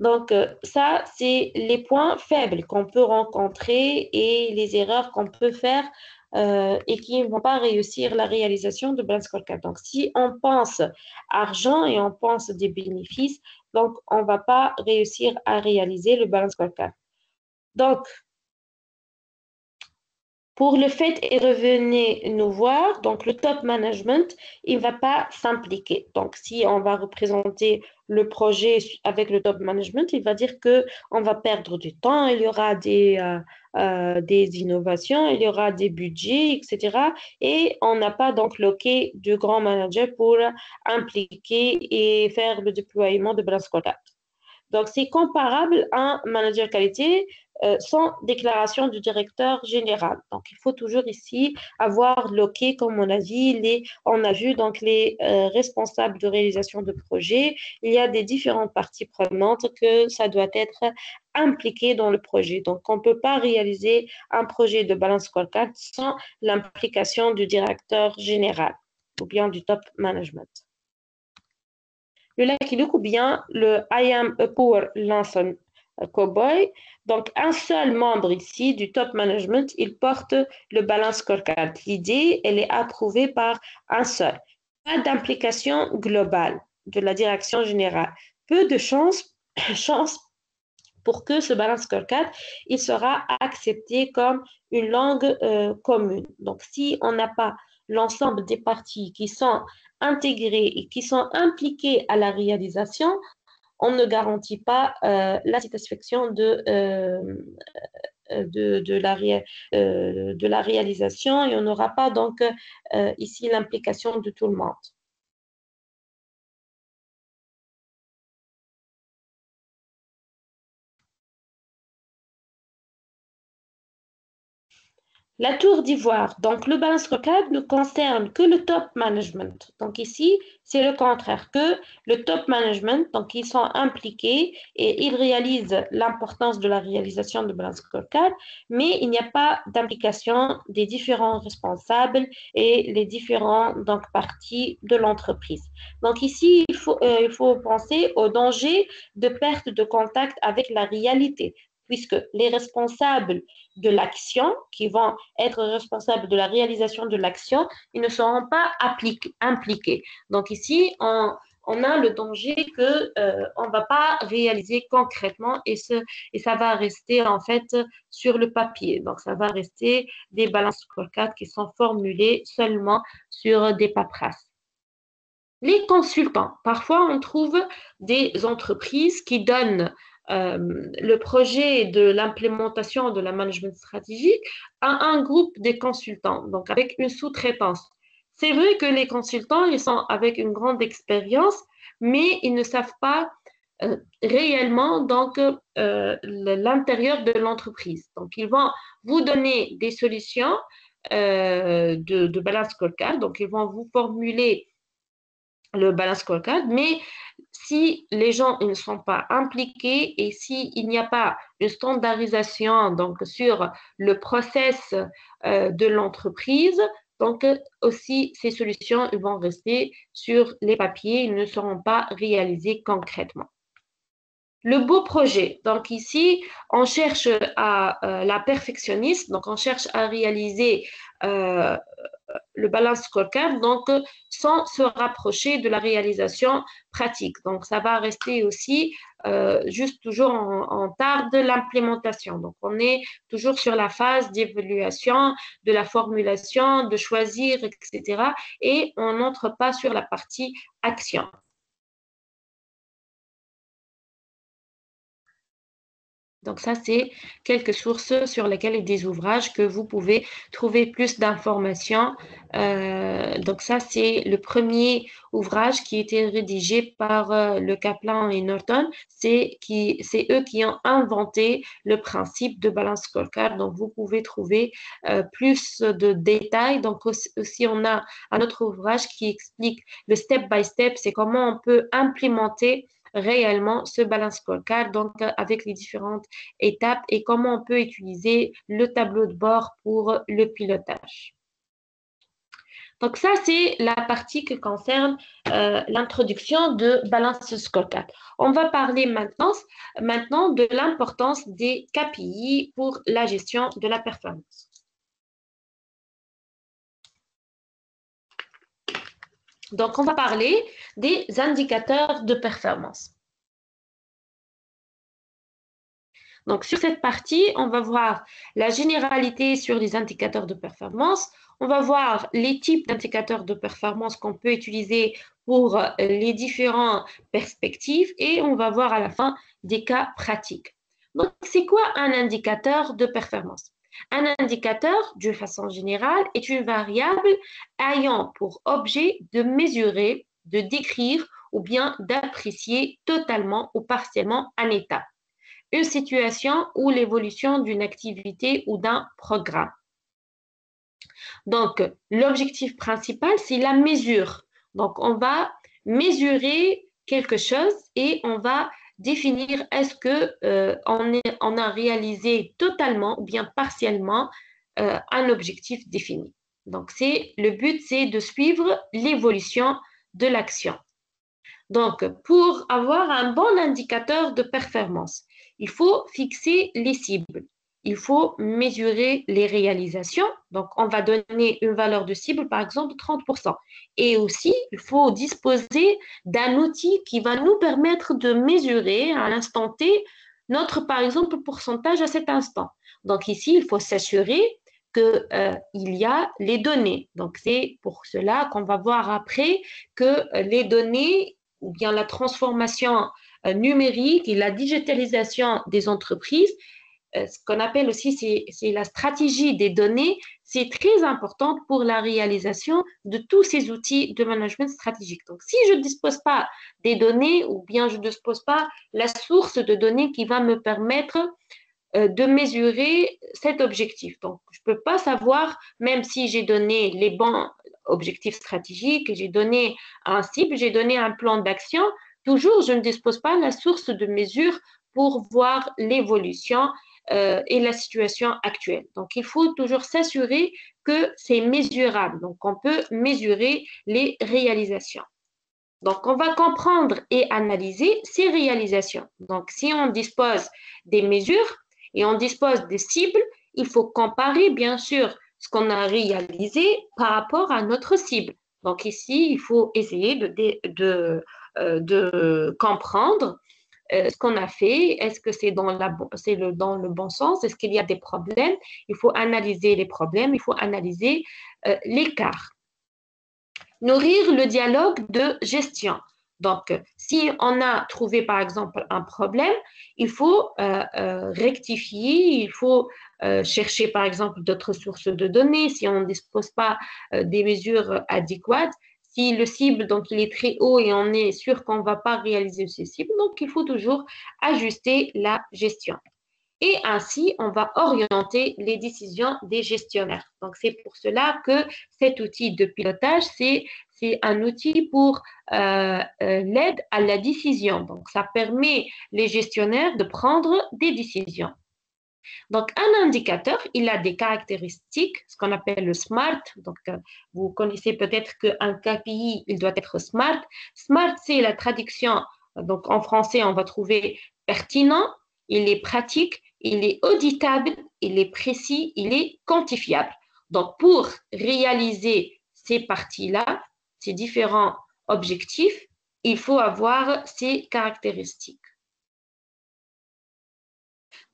Donc, ça, c'est les points faibles qu'on peut rencontrer et les erreurs qu'on peut faire et qui ne vont pas réussir la réalisation de balance scorecard. Donc, si on pense argent et on pense des bénéfices, donc on ne va pas réussir à réaliser le balance scorecard. Donc, pour le fait et revenez nous voir, donc le top management, il ne va pas s'impliquer. Donc, si on va représenter le projet avec le top management, il va dire que on va perdre du temps, il y aura des innovations, il y aura des budgets, etc. Et on n'a pas donc loqué de grand manager pour impliquer et faire le déploiement de Balance Scorecard. Donc, c'est comparable à un manager qualité sans déclaration du directeur général. Donc, il faut toujours ici avoir loqué, comme on a dit, on a vu donc les responsables de réalisation de projet. Il y a des différentes parties prenantes que ça doit être impliqué dans le projet. Donc, on ne peut pas réaliser un projet de balance scorecard sans l'implication du directeur général ou bien du top management. le Lucky Luke ou bien le I am a poor Lanson Cowboy. Donc, un seul membre ici du top management, il porte le balance scorecard. L'idée, elle est approuvée par un seul. Pas d'implication globale de la direction générale. Peu de chance pour que ce balance scorecard, il sera accepté comme une langue commune. Donc, si on n'a pas l'ensemble des parties qui sont intégrées et qui sont impliquées à la réalisation, on ne garantit pas la satisfaction de la réalisation et on n'aura pas donc ici l'implication de tout le monde. La tour d'ivoire, donc le balance scorecard ne concerne que le top management. Donc ici, c'est le contraire, que le top management, donc ils sont impliqués et ils réalisent l'importance de la réalisation de balance scorecard, mais il n'y a pas d'implication des différents responsables et les différents donc, parties de l'entreprise. Donc ici, il faut penser au danger de perte de contact avec la réalité, puisque les responsables de l'action, qui vont être responsables de la réalisation de l'action, ils ne seront pas impliqués. Donc ici, on a le danger que on va pas réaliser concrètement et ça va rester en fait sur le papier. Donc ça va rester des balances scorecards qui sont formulées seulement sur des paperasses. Les consultants, parfois on trouve des entreprises qui donnent le projet de l'implémentation de la management stratégique à un groupe de consultants, donc avec une sous-traitance. C'est vrai que les consultants, ils sont avec une grande expérience, mais ils ne savent pas réellement donc l'intérieur de l'entreprise. Donc, ils vont vous donner des solutions de balance scorecard. Donc, ils vont vous formuler le balance scorecard, mais si les gens ils ne sont pas impliqués et s'il n'y a pas une standardisation donc, sur le process de l'entreprise, donc aussi ces solutions ils vont rester sur les papiers, ils ne seront pas réalisés concrètement. Le beau projet. Donc ici, on cherche à la perfectionniste, donc on cherche à réaliser le balance scorecard, donc sans se rapprocher de la réalisation pratique. Donc ça va rester aussi juste toujours en tard de l'implémentation. Donc on est toujours sur la phase d'évaluation, de la formulation, de choisir, etc. Et on n'entre pas sur la partie action. Donc ça, c'est quelques sources sur lesquelles et des ouvrages que vous pouvez trouver plus d'informations. Donc ça, c'est le premier ouvrage qui a été rédigé par le Kaplan et Norton. C'est eux qui ont inventé le principe de balance scorecard. Donc vous pouvez trouver plus de détails. Donc aussi, on a un autre ouvrage qui explique le step by step, c'est comment on peut implémenter réellement ce balance scorecard, donc avec les différentes étapes et comment on peut utiliser le tableau de bord pour le pilotage. Donc ça, c'est la partie qui concerne l'introduction de balance scorecard. On va parler maintenant de l'importance des KPI pour la gestion de la performance. Donc, on va parler des indicateurs de performance. Donc, sur cette partie, on va voir la généralité sur les indicateurs de performance. On va voir les types d'indicateurs de performance qu'on peut utiliser pour les différentes perspectives et on va voir à la fin des cas pratiques. Donc, c'est quoi un indicateur de performance? Un indicateur, de façon générale, est une variable ayant pour objet de mesurer, de décrire ou bien d'apprécier totalement ou partiellement un état, une situation ou l'évolution d'une activité ou d'un programme. Donc, l'objectif principal, c'est la mesure. Donc, on va mesurer quelque chose et on va définir est-ce que on a réalisé totalement ou bien partiellement un objectif défini. Donc, le but, c'est de suivre l'évolution de l'action. Donc, pour avoir un bon indicateur de performance, il faut fixer les cibles. Il faut mesurer les réalisations. Donc, on va donner une valeur de cible, par exemple, 30%. Et aussi, il faut disposer d'un outil qui va nous permettre de mesurer à l'instant T notre, par exemple, pourcentage à cet instant. Donc, ici, il faut s'assurer qu'il y a les données. Donc, c'est pour cela qu'on va voir après que les données ou bien la transformation numérique et la digitalisation des entreprises, ce qu'on appelle aussi, c'est la stratégie des données, c'est très importante pour la réalisation de tous ces outils de management stratégique. Donc, si je ne dispose pas des données ou bien je ne dispose pas la source de données qui va me permettre de mesurer cet objectif. Donc, je ne peux pas savoir, même si j'ai donné les bons objectifs stratégiques, j'ai donné un cible, j'ai donné un plan d'action, toujours je ne dispose pas de la source de mesure pour voir l'évolution et la situation actuelle. Donc, il faut toujours s'assurer que c'est mesurable. Donc, on peut mesurer les réalisations. Donc, on va comprendre et analyser ces réalisations. Donc, si on dispose des mesures et on dispose des cibles, il faut comparer, bien sûr, ce qu'on a réalisé par rapport à notre cible. Donc, ici, il faut essayer de comprendre ce qu'on a fait. Est-ce que c'est dans le bon sens? Est-ce qu'il y a des problèmes? Il faut analyser les problèmes, il faut analyser l'écart. Nourrir le dialogue de gestion. Donc, si on a trouvé par exemple un problème, il faut rectifier, il faut chercher par exemple d'autres sources de données si on ne dispose pas des mesures adéquates. Si le cible, donc, il est très haut et on est sûr qu'on ne va pas réaliser ce cible, donc il faut toujours ajuster la gestion. Et ainsi, on va orienter les décisions des gestionnaires. Donc, c'est pour cela que cet outil de pilotage, c'est un outil pour l'aide à la décision. Donc, ça permet les gestionnaires de prendre des décisions. Donc, un indicateur, il a des caractéristiques, ce qu'on appelle le SMART. Donc, vous connaissez peut-être qu'un KPI, il doit être SMART. SMART, c'est la traduction. Donc, en français, on va trouver pertinent, il est pratique, il est auditable, il est précis, il est quantifiable. Donc, pour réaliser ces parties-là, ces différents objectifs, il faut avoir ces caractéristiques.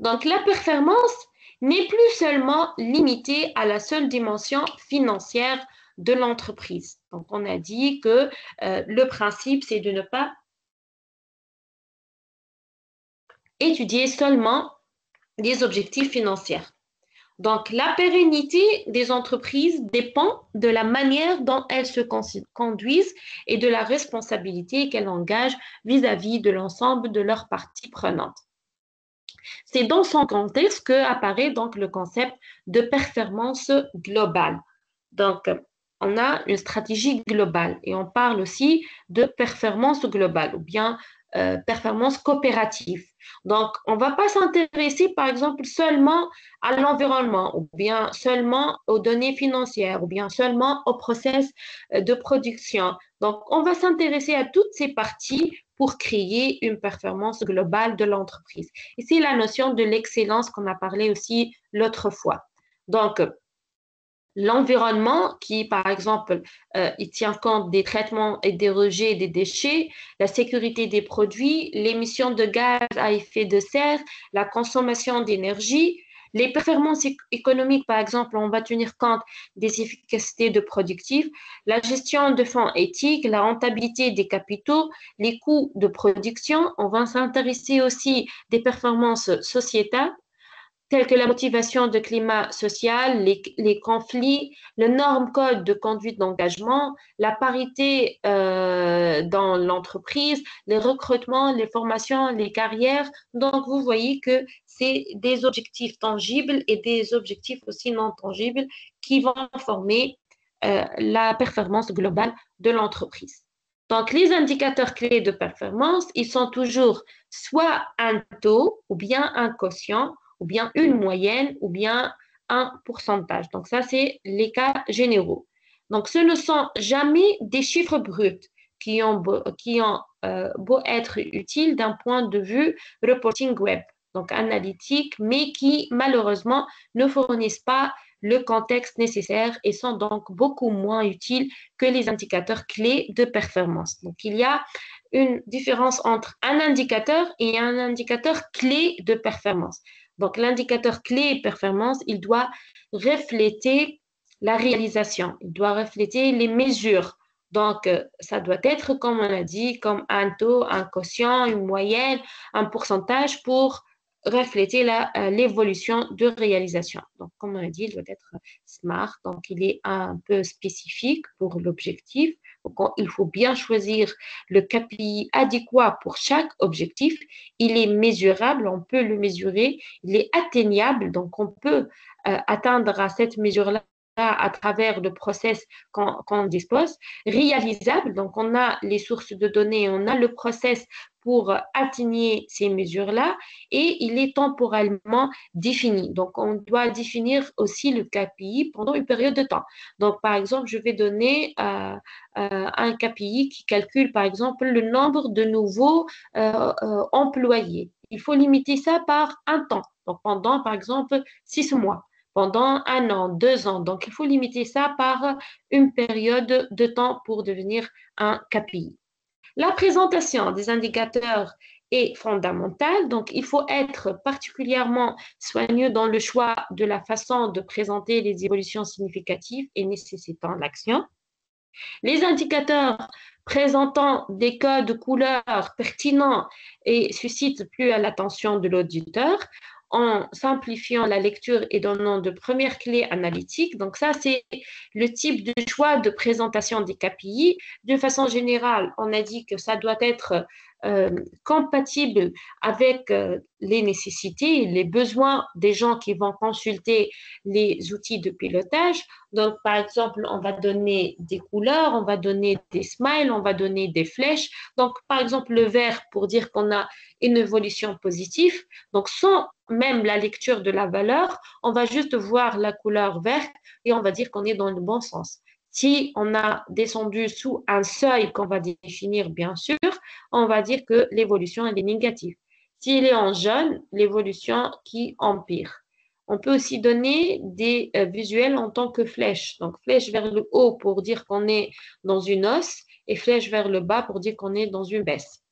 Donc, la performance n'est plus seulement limitée à la seule dimension financière de l'entreprise. Donc, on a dit que le principe, c'est de ne pas étudier seulement des objectifs financiers. Donc, la pérennité des entreprises dépend de la manière dont elles se conduisent et de la responsabilité qu'elles engagent vis-à-vis de l'ensemble de leurs parties prenantes. C'est dans son contexte qu'apparaît donc le concept de performance globale. Donc, on a une stratégie globale et on parle aussi de performance globale ou bien performance coopérative. Donc, on ne va pas s'intéresser, par exemple, seulement à l'environnement ou bien seulement aux données financières ou bien seulement au process de production. Donc, on va s'intéresser à toutes ces parties pour créer une performance globale de l'entreprise. Et c'est la notion de l'excellence qu'on a parlé aussi l'autre fois. Donc, l'environnement qui, par exemple, il tient compte des traitements et des rejets des déchets, la sécurité des produits, l'émission de gaz à effet de serre, la consommation d'énergie. Les performances économiques, par exemple, on va tenir compte des efficacités de productifs, la gestion de fonds éthiques, la rentabilité des capitaux, les coûts de production. On va s'intéresser aussi des performances sociétales telles que la motivation de climat social, les conflits, le norme code de conduite d'engagement, la parité dans l'entreprise, les recrutements, les formations, les carrières. Donc, vous voyez que c'est des objectifs tangibles et des objectifs aussi non tangibles qui vont former la performance globale de l'entreprise. Donc, les indicateurs clés de performance, ils sont toujours soit un taux ou bien un quotient ou bien une moyenne, ou bien un pourcentage. Donc, ça, c'est les cas généraux. Donc, ce ne sont jamais des chiffres bruts, beau être utiles d'un point de vue reporting web, donc analytique, mais qui malheureusement ne fournissent pas le contexte nécessaire et sont donc beaucoup moins utiles que les indicateurs clés de performance. Donc, il y a une différence entre un indicateur et un indicateur clé de performance. Donc, l'indicateur clé de performance, il doit refléter la réalisation, il doit refléter les mesures. Donc, ça doit être, comme on a dit, comme un taux, un quotient, une moyenne, un pourcentage pour refléter l'évolution de réalisation. Donc, comme on a dit, il doit être smart, donc il est un peu spécifique pour l'objectif. Donc, il faut bien choisir le KPI adéquat pour chaque objectif. Il est mesurable, on peut le mesurer, il est atteignable, donc on peut atteindre à cette mesure-là à travers le process qu'on dispose, réalisable, donc on a les sources de données, on a le process pour atteindre ces mesures-là et il est temporellement défini. Donc, on doit définir aussi le KPI pendant une période de temps. Donc, par exemple, je vais donner un KPI qui calcule, par exemple, le nombre de nouveaux employés. Il faut limiter ça par un temps. Donc, pendant, par exemple, 6 mois pendant 1 an, 2 ans. Donc, il faut limiter ça par une période de temps pour devenir un KPI. La présentation des indicateurs est fondamentale, donc il faut être particulièrement soigneux dans le choix de la façon de présenter les évolutions significatives et nécessitant l'action. Les indicateurs présentant des codes couleurs pertinents et suscitent plus l'attention de l'auditeur en simplifiant la lecture et donnant de premières clés analytiques. Donc ça, c'est le type de choix de présentation des KPI. De façon générale, on a dit que ça doit être compatible avec les nécessités, les besoins des gens qui vont consulter les outils de pilotage. Donc, par exemple, on va donner des couleurs, on va donner des smiles, on va donner des flèches. Donc, par exemple, le vert pour dire qu'on a une évolution positive. Donc, sans même la lecture de la valeur, on va juste voir la couleur verte et on va dire qu'on est dans le bon sens. Si on a descendu sous un seuil qu'on va définir, bien sûr, on va dire que l'évolution est négative. S'il est en jaune, l'évolution qui empire. On peut aussi donner des visuels en tant que flèche. Donc, flèche vers le haut pour dire qu'on est dans une hausse et flèche vers le bas pour dire qu'on est dans une baisse.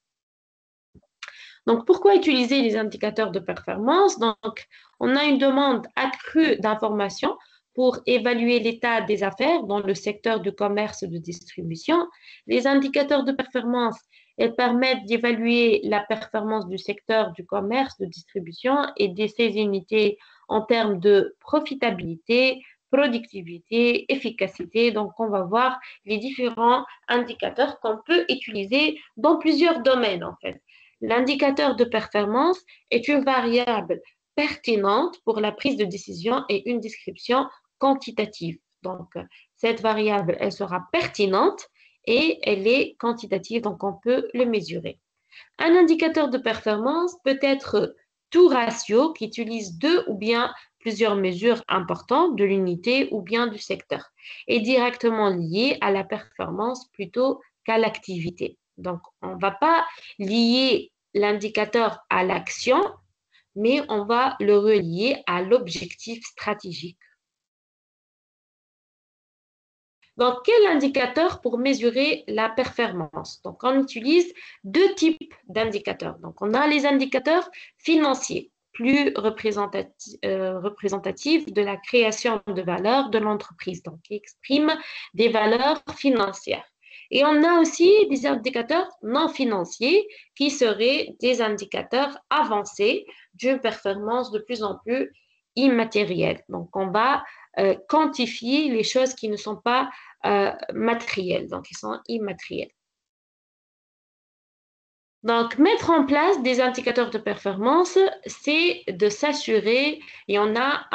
Donc, pourquoi utiliser les indicateurs de performance? Donc, on a une demande accrue d'informations pour évaluer l'état des affaires dans le secteur du commerce de distribution. Les indicateurs de performance, elles permettent d'évaluer la performance du secteur du commerce de distribution et de ses unités en termes de profitabilité, productivité, efficacité. Donc, on va voir les différents indicateurs qu'on peut utiliser dans plusieurs domaines, en fait. L'indicateur de performance est une variable pertinente pour la prise de décision et une description quantitative. Donc, cette variable, elle sera pertinente et elle est quantitative, donc on peut le mesurer. Un indicateur de performance peut être tout ratio qui utilise deux ou bien plusieurs mesures importantes de l'unité ou bien du secteur et directement lié à la performance plutôt qu'à l'activité. Donc, on ne va pas lier l'indicateur à l'action, mais on va le relier à l'objectif stratégique. Donc, quel indicateur pour mesurer la performance? Donc, on utilise deux types d'indicateurs. Donc, on a les indicateurs financiers, plus représentatifs de la création de valeur de l'entreprise, donc qui expriment des valeurs financières. Et on a aussi des indicateurs non financiers qui seraient des indicateurs avancés d'une performance de plus en plus immatérielle. Donc, on va quantifier les choses qui ne sont pas matériels, donc ils sont immatériels. Donc, mettre en place des indicateurs de performance, c'est de s'assurer, et on a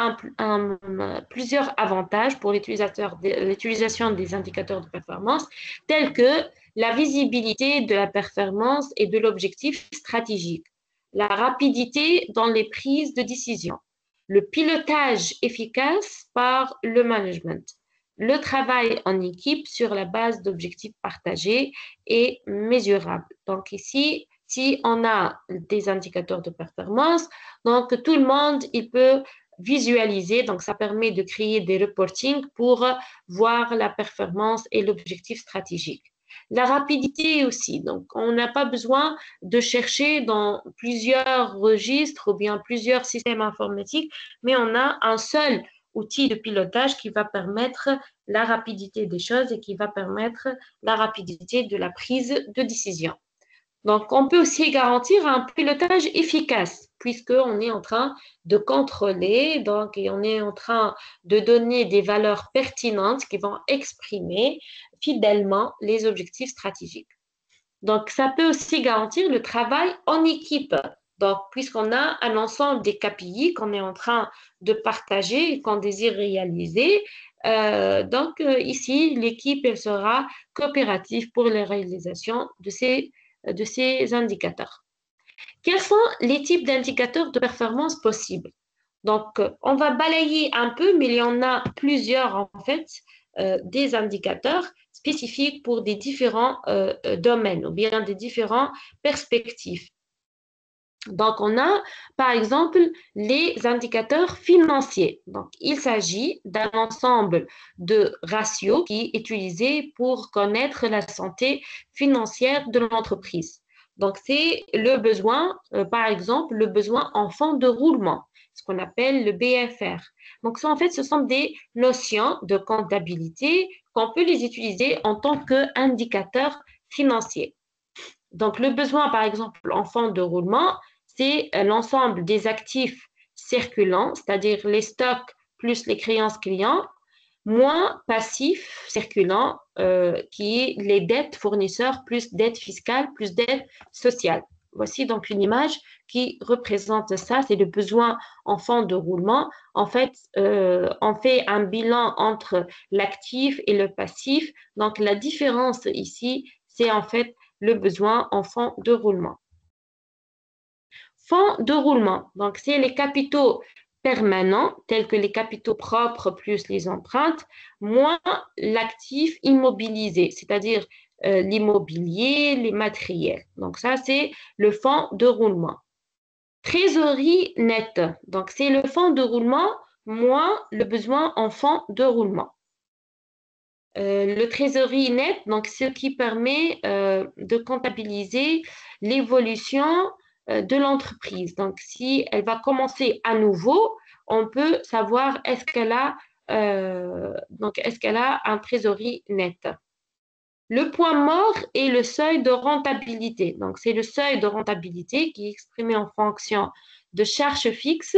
plusieurs avantages pour l'utilisation des indicateurs de performance, tels que la visibilité de la performance et de l'objectif stratégique, la rapidité dans les prises de décision, le pilotage efficace par le management, le travail en équipe sur la base d'objectifs partagés et mesurables. Donc ici, si on a des indicateurs de performance, donc tout le monde, il peut visualiser, donc ça permet de créer des reportings pour voir la performance et l'objectif stratégique. La rapidité aussi, donc on n'a pas besoin de chercher dans plusieurs registres ou bien plusieurs systèmes informatiques, mais on a un seul outil de pilotage qui va permettre la rapidité des choses et qui va permettre la rapidité de la prise de décision. Donc, on peut aussi garantir un pilotage efficace puisqu'on est en train de contrôler, donc, et on est en train de donner des valeurs pertinentes qui vont exprimer fidèlement les objectifs stratégiques. Donc, ça peut aussi garantir le travail en équipe. Donc, puisqu'on a un ensemble des KPI qu'on est en train de partager et qu'on désire réaliser, ici, l'équipe elle sera coopérative pour la réalisation de ces indicateurs. Quels sont les types d'indicateurs de performance possibles? Donc, on va balayer un peu, mais il y en a plusieurs en fait, des indicateurs spécifiques pour des différents domaines ou bien des différentes perspectives. Donc, on a par exemple les indicateurs financiers. Donc, il s'agit d'un ensemble de ratios qui est utilisé pour connaître la santé financière de l'entreprise. Donc, c'est le besoin, par exemple, le besoin en fonds de roulement, ce qu'on appelle le BFR. Donc, ça, en fait, ce sont des notions de comptabilité qu'on peut les utiliser en tant qu'indicateurs financiers. Donc, le besoin, par exemple, en fonds de roulement, c'est l'ensemble des actifs circulants, c'est-à-dire les stocks plus les créances clients, moins passifs circulants, qui est les dettes fournisseurs plus dettes fiscales plus dettes sociales. Voici donc une image qui représente ça, c'est le besoin en fonds de roulement. En fait, on fait un bilan entre l'actif et le passif. Donc, la différence ici, c'est en fait le besoin en fonds de roulement. Fonds de roulement, donc c'est les capitaux permanents, tels que les capitaux propres plus les empreintes, moins l'actif immobilisé, c'est-à-dire l'immobilier, les matériels. Donc ça, c'est le fonds de roulement. Trésorerie nette, donc c'est le fonds de roulement moins le besoin en fonds de roulement. Le trésorerie net, donc ce qui permet de comptabiliser l'évolution de l'entreprise. Donc, si elle va commencer à nouveau, on peut savoir est-ce qu'elle a un trésorerie net. Le point mort est le seuil de rentabilité. Donc, c'est le seuil de rentabilité qui est exprimé en fonction de charges fixes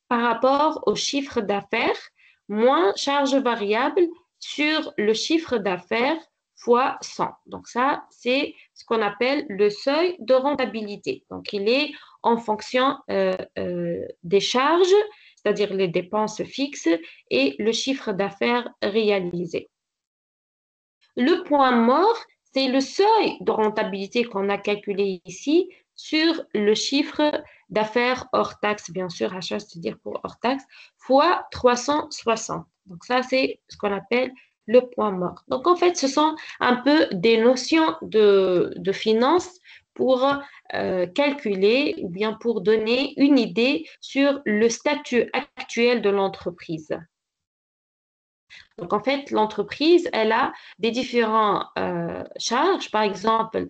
par rapport au chiffre d'affaires moins charge variable sur le chiffre d'affaires fois 100. Donc ça, c'est ce qu'on appelle le seuil de rentabilité. Donc il est en fonction des charges, c'est-à-dire les dépenses fixes et le chiffre d'affaires réalisé. Le point mort, c'est le seuil de rentabilité qu'on a calculé ici sur le chiffre d'affaires hors taxe, bien sûr, achat, c'est-à-dire pour hors taxe, fois 360. Donc ça, c'est ce qu'on appelle le point mort. Donc en fait, ce sont un peu des notions de finances pour calculer ou bien pour donner une idée sur le statut actuel de l'entreprise. Donc, en fait, l'entreprise, elle a des différentes charges, par exemple,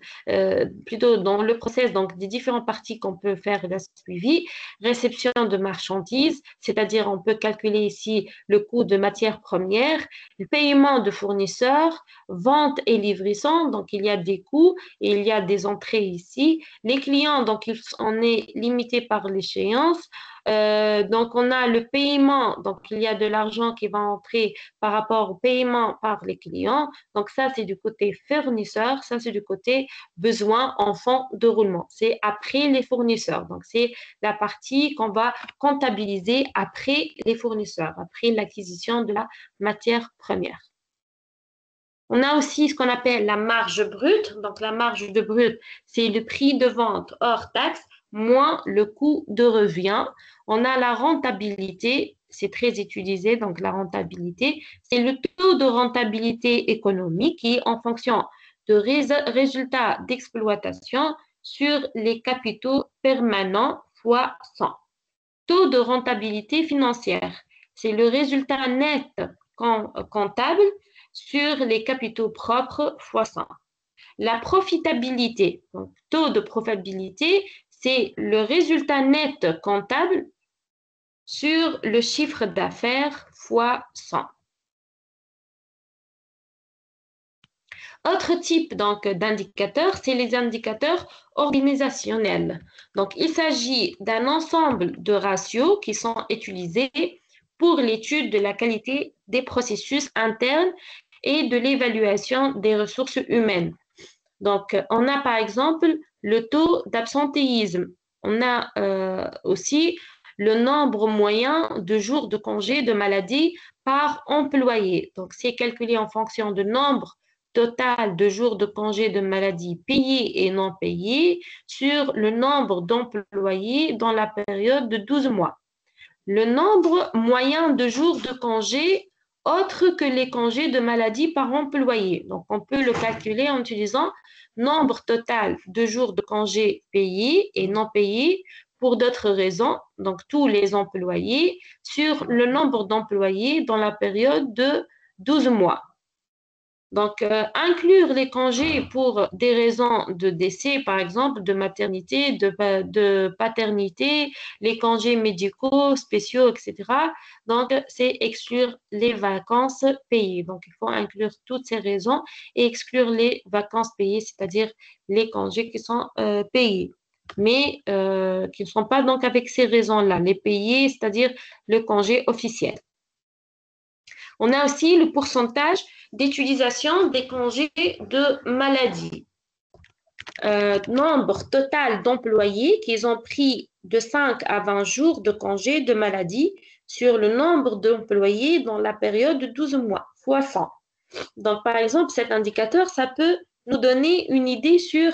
plutôt dans le process, donc des différentes parties qu'on peut faire le suivi, réception de marchandises, c'est-à-dire on peut calculer ici le coût de matières premières, le paiement de fournisseurs, vente et livraison, donc il y a des coûts et il y a des entrées ici. Les clients, donc on est limité par l'échéance. Donc, on a le paiement, donc il y a de l'argent qui va entrer par rapport au paiement par les clients. Donc, ça, c'est du côté fournisseur, ça, c'est du côté besoin en fonds de roulement. C'est après les fournisseurs. Donc, c'est la partie qu'on va comptabiliser après les fournisseurs, après l'acquisition de la matière première. On a aussi ce qu'on appelle la marge brute. Donc, la marge de brute, c'est le prix de vente hors taxe moins le coût de revient. On a la rentabilité, c'est très utilisé, donc la rentabilité, c'est le taux de rentabilité économique qui est en fonction de résultats d'exploitation sur les capitaux permanents fois 100. Taux de rentabilité financière, c'est le résultat net comptable sur les capitaux propres fois 100. La profitabilité, donc taux de profitabilité, c'est le résultat net comptable sur le chiffre d'affaires fois 100. Autre type donc d'indicateurs, c'est les indicateurs organisationnels. Donc, il s'agit d'un ensemble de ratios qui sont utilisés pour l'étude de la qualité des processus internes et de l'évaluation des ressources humaines. Donc, on a par exemple le taux d'absentéisme. On a aussi le nombre moyen de jours de congé de maladie par employé. Donc, c'est calculé en fonction du nombre total de jours de congé de maladie payés et non payés sur le nombre d'employés dans la période de 12 mois. Le nombre moyen de jours de congé autre que les congés de maladie par employé. Donc, on peut le calculer en utilisant nombre total de jours de congé payés et non payés pour d'autres raisons, donc tous les employés, sur le nombre d'employés dans la période de 12 mois. Donc, inclure les congés pour des raisons de décès, par exemple, de maternité, de paternité, les congés médicaux, spéciaux, etc. Donc, c'est exclure les vacances payées. Donc, il faut inclure toutes ces raisons et exclure les vacances payées, c'est-à-dire les congés qui sont payés, mais qui ne sont pas donc avec ces raisons-là. Les payés, c'est-à-dire le congé officiel. On a aussi le pourcentage d'utilisation des congés de maladie. Nombre total d'employés qui ont pris de 5 à 20 jours de congés de maladie sur le nombre d'employés dans la période de 12 mois, fois 100. Donc, par exemple, cet indicateur, ça peut nous donner une idée sur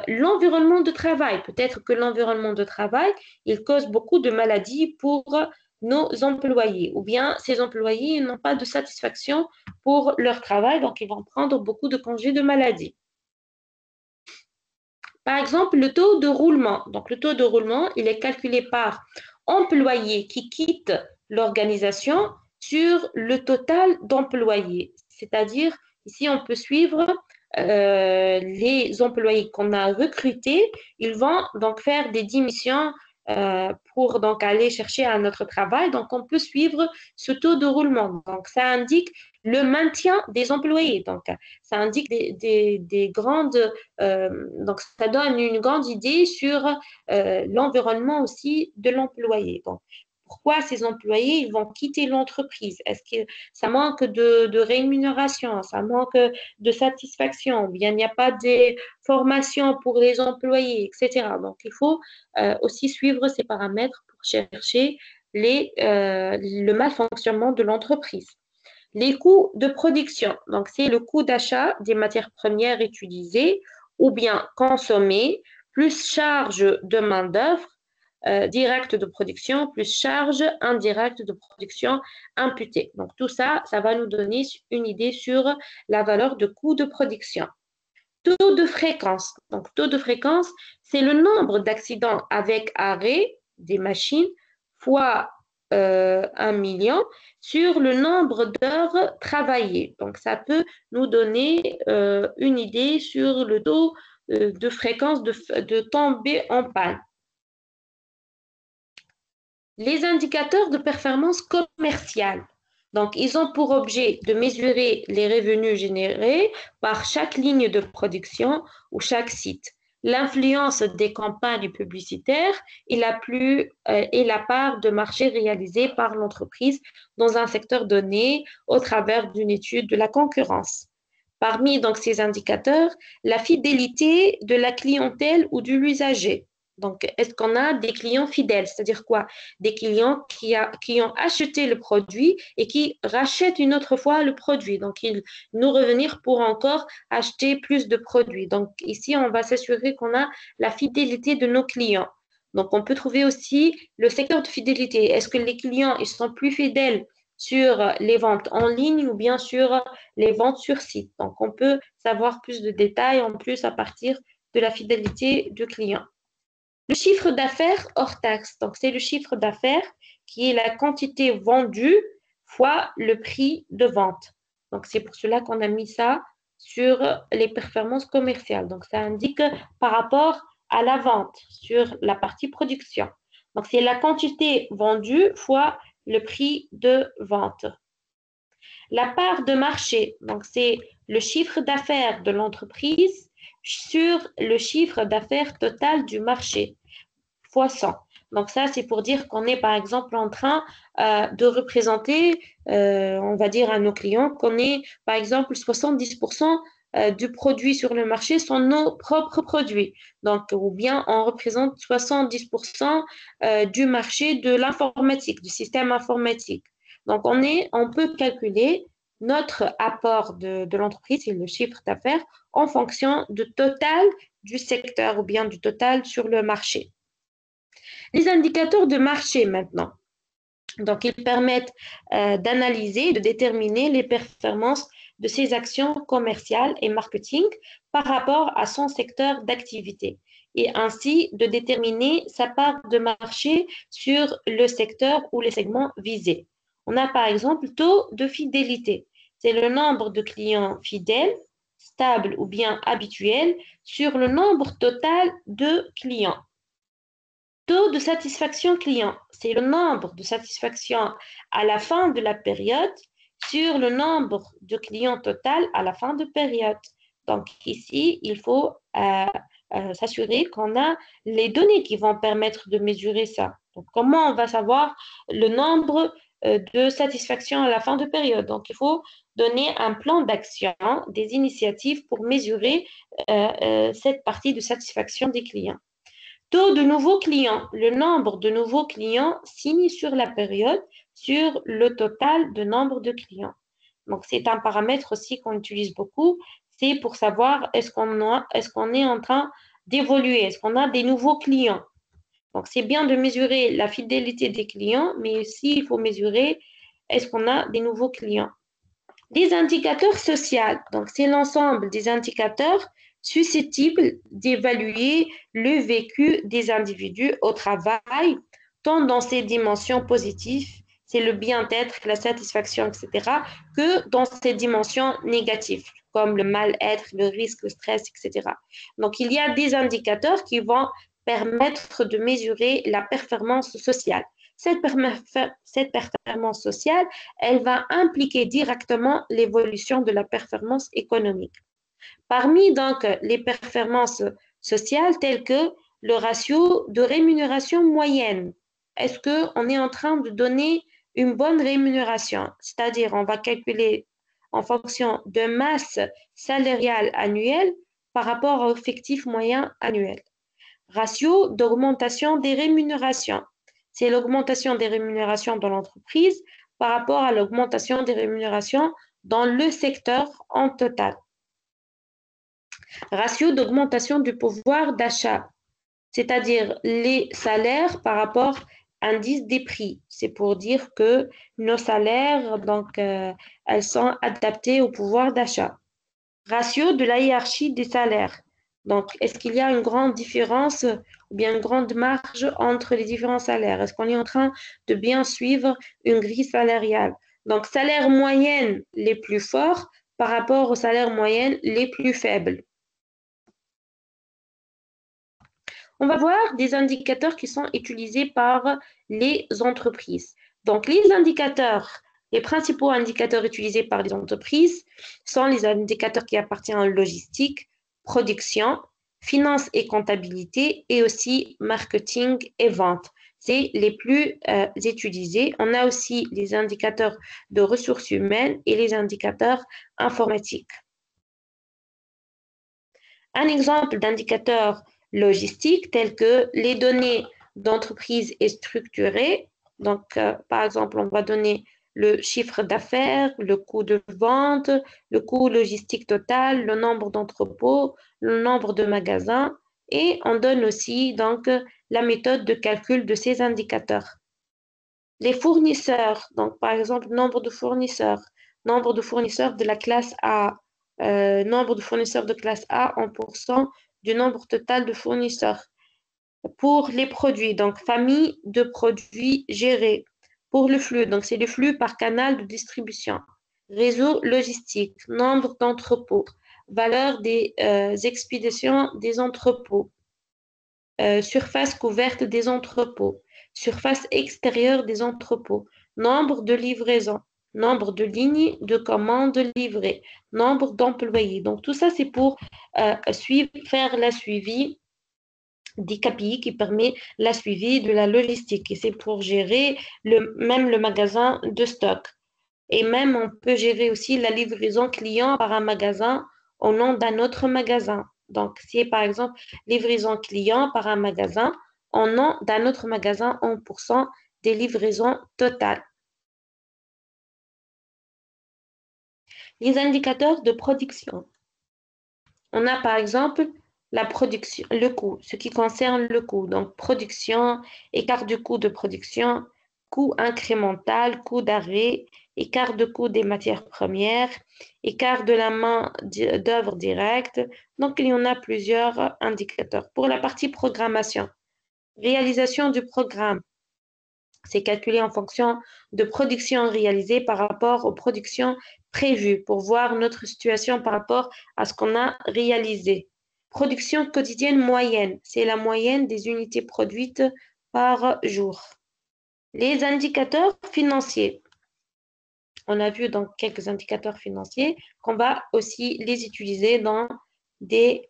l'environnement de travail. Peut-être que l'environnement de travail, il cause beaucoup de maladies pour nos employés, ou bien ces employés n'ont pas de satisfaction pour leur travail, donc ils vont prendre beaucoup de congés de maladie. Par exemple, le taux de roulement. Donc, le taux de roulement, il est calculé par employé qui quitte l'organisation sur le total d'employés. C'est-à-dire, ici, on peut suivre les employés qu'on a recrutés. Ils vont donc faire des démissions pour donc aller chercher un autre travail. Donc, on peut suivre ce taux de roulement. Donc, ça indique le maintien des employés. Donc, ça indique des grandes... donc, ça donne une grande idée sur l'environnement aussi de l'employé. Donc, pourquoi ces employés ils vont quitter l'entreprise? Est-ce que ça manque de rémunération? Ça manque de satisfaction? Ou bien il n'y a pas de formation pour les employés, etc. Donc, il faut aussi suivre ces paramètres pour chercher le malfonctionnement de l'entreprise. Les coûts de production, donc c'est le coût d'achat des matières premières utilisées ou bien consommées, plus charge de main-d'œuvre directe de production, plus charge indirecte de production imputée. Donc tout ça, ça va nous donner une idée sur la valeur de coût de production. Taux de fréquence. Donc taux de fréquence, c'est le nombre d'accidents avec arrêt des machines fois 1 million sur le nombre d'heures travaillées. Donc, ça peut nous donner une idée sur le taux de fréquence de tomber en panne. Les indicateurs de performance commerciale. Donc, ils ont pour objet de mesurer les revenus générés par chaque ligne de production ou chaque site, l'influence des campagnes publicitaires et la part de marché réalisée par l'entreprise dans un secteur donné au travers d'une étude de la concurrence. Parmi donc, ces indicateurs, la fidélité de la clientèle ou de l'usager. Donc, est-ce qu'on a des clients fidèles? C'est-à-dire quoi? Des clients qui ont acheté le produit et qui rachètent une autre fois le produit. Donc, ils nous revenir pour encore acheter plus de produits. Donc, ici, on va s'assurer qu'on a la fidélité de nos clients. Donc, on peut trouver aussi le secteur de fidélité. Est-ce que les clients ils sont plus fidèles sur les ventes en ligne ou bien sur les ventes sur site? Donc, on peut savoir plus de détails en plus à partir de la fidélité du client. Le chiffre d'affaires hors taxe, donc c'est le chiffre d'affaires qui est la quantité vendue fois le prix de vente. Donc, c'est pour cela qu'on a mis ça sur les performances commerciales. Donc, ça indique par rapport à la vente sur la partie production. Donc, c'est la quantité vendue fois le prix de vente. La part de marché, donc c'est le chiffre d'affaires de l'entreprise sur le chiffre d'affaires total du marché fois 100. Donc ça, c'est pour dire qu'on est par exemple en train de représenter, on va dire à nos clients, qu'on est par exemple 70% du produit sur le marché sont nos propres produits. Donc, ou bien on représente 70% du marché de l'informatique, du système informatique. Donc, on peut calculer notre apport de l'entreprise, c'est le chiffre d'affaires, en fonction du total du secteur ou bien du total sur le marché. Les indicateurs de marché maintenant. Donc, ils permettent d'analyser, de déterminer les performances de ses actions commerciales et marketing par rapport à son secteur d'activité et ainsi de déterminer sa part de marché sur le secteur ou les segments visés. On a par exemple le taux de fidélité. C'est le nombre de clients fidèles, stables ou bien habituels sur le nombre total de clients. Taux de satisfaction client, c'est le nombre de satisfaction à la fin de la période sur le nombre de clients total à la fin de période. Donc ici, il faut s'assurer qu'on a les données qui vont permettre de mesurer ça. Donc comment on va savoir le nombre de satisfaction à la fin de période? Donc il faut donner un plan d'action, des initiatives pour mesurer cette partie de satisfaction des clients. Taux de nouveaux clients, le nombre de nouveaux clients signés sur la période sur le total de nombre de clients. Donc, c'est un paramètre aussi qu'on utilise beaucoup. C'est pour savoir est-ce qu'on est en train d'évoluer, est-ce qu'on a des nouveaux clients. Donc, c'est bien de mesurer la fidélité des clients, mais aussi il faut mesurer est-ce qu'on a des nouveaux clients. Des indicateurs sociaux, donc c'est l'ensemble des indicateurs susceptibles d'évaluer le vécu des individus au travail, tant dans ses dimensions positives, c'est le bien-être, la satisfaction, etc., que dans ses dimensions négatives, comme le mal-être, le risque, le stress, etc. Donc, il y a des indicateurs qui vont permettre de mesurer la performance sociale. Cette performance sociale, elle va impliquer directement l'évolution de la performance économique. Parmi donc les performances sociales telles que le ratio de rémunération moyenne, est-ce qu'on est en train de donner une bonne rémunération? C'est-à-dire, on va calculer en fonction de masse salariale annuelle par rapport au effectif moyen annuel. Ratio d'augmentation des rémunérations. C'est l'augmentation des rémunérations dans l'entreprise par rapport à l'augmentation des rémunérations dans le secteur en total. Ratio d'augmentation du pouvoir d'achat, c'est-à-dire les salaires par rapport à l'indice des prix. C'est pour dire que nos salaires, donc, elles sont adaptées au pouvoir d'achat. Ratio de la hiérarchie des salaires. Donc, est-ce qu'il y a une grande différence ou bien une grande marge entre les différents salaires? Est-ce qu'on est en train de bien suivre une grille salariale? Donc, salaires moyennes les plus forts par rapport aux salaires moyennes les plus faibles. On va voir des indicateurs qui sont utilisés par les entreprises. Donc, les principaux indicateurs utilisés par les entreprises sont les indicateurs qui appartiennent à la logistique, production, finance et comptabilité et aussi marketing et vente. C'est les plus utilisés. On a aussi les indicateurs de ressources humaines et les indicateurs informatiques. Un exemple d'indicateur logistique tel que les données d'entreprise est structurée. Donc, par exemple, on va donner le chiffre d'affaires, le coût de vente, le coût logistique total, le nombre d'entrepôts, le nombre de magasins Et on donne aussi donc la méthode de calcul de ces indicateurs. Les fournisseurs, donc par exemple nombre de fournisseurs de la classe A, nombre de fournisseurs de classe A en pourcent du nombre total de fournisseurs. Pour les produits, donc famille de produits gérés. Pour le flux, donc c'est le flux par canal de distribution. Réseau logistique, nombre d'entrepôts, valeur des expéditions des entrepôts, surface couverte des entrepôts, surface extérieure des entrepôts, nombre de livraisons, nombre de lignes de commandes livrées, nombre d'employés. Donc tout ça, c'est pour faire la suivi des KPI qui permet la suivi de la logistique. Et c'est pour gérer même le magasin de stock. Et même, on peut gérer aussi la livraison client par un magasin au nom d'un autre magasin. Donc, si par exemple, livraison client par un magasin au nom d'un autre magasin en pourcent des livraisons totales. Les indicateurs de production. On a par exemple la production, le coût, ce qui concerne le coût. Donc, production, écart du coût de production, coût incrémental, coût d'arrêt, écart de coût des matières premières, écart de la main d'œuvre directe. Donc, il y en a plusieurs indicateurs. Pour la partie programmation, réalisation du programme, c'est calculé en fonction de production réalisée par rapport aux productions prévues pour voir notre situation par rapport à ce qu'on a réalisé. Production quotidienne moyenne, c'est la moyenne des unités produites par jour. Les indicateurs financiers. On a vu donc quelques indicateurs financiers qu'on va aussi les utiliser dans des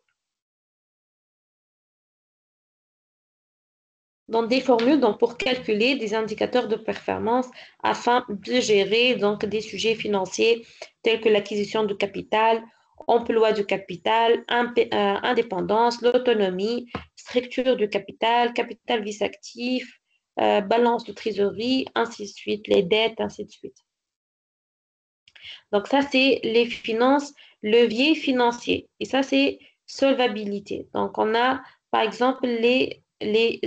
formules donc, pour calculer des indicateurs de performance afin de gérer donc, des sujets financiers tels que l'acquisition du capital, emploi du capital, indépendance, l'autonomie, structure du capital, capital vice actif, balance de trésorerie, ainsi de suite, les dettes, ainsi de suite. Donc ça, c'est les finances, leviers financiers. Et ça, c'est solvabilité. Donc on a, par exemple, les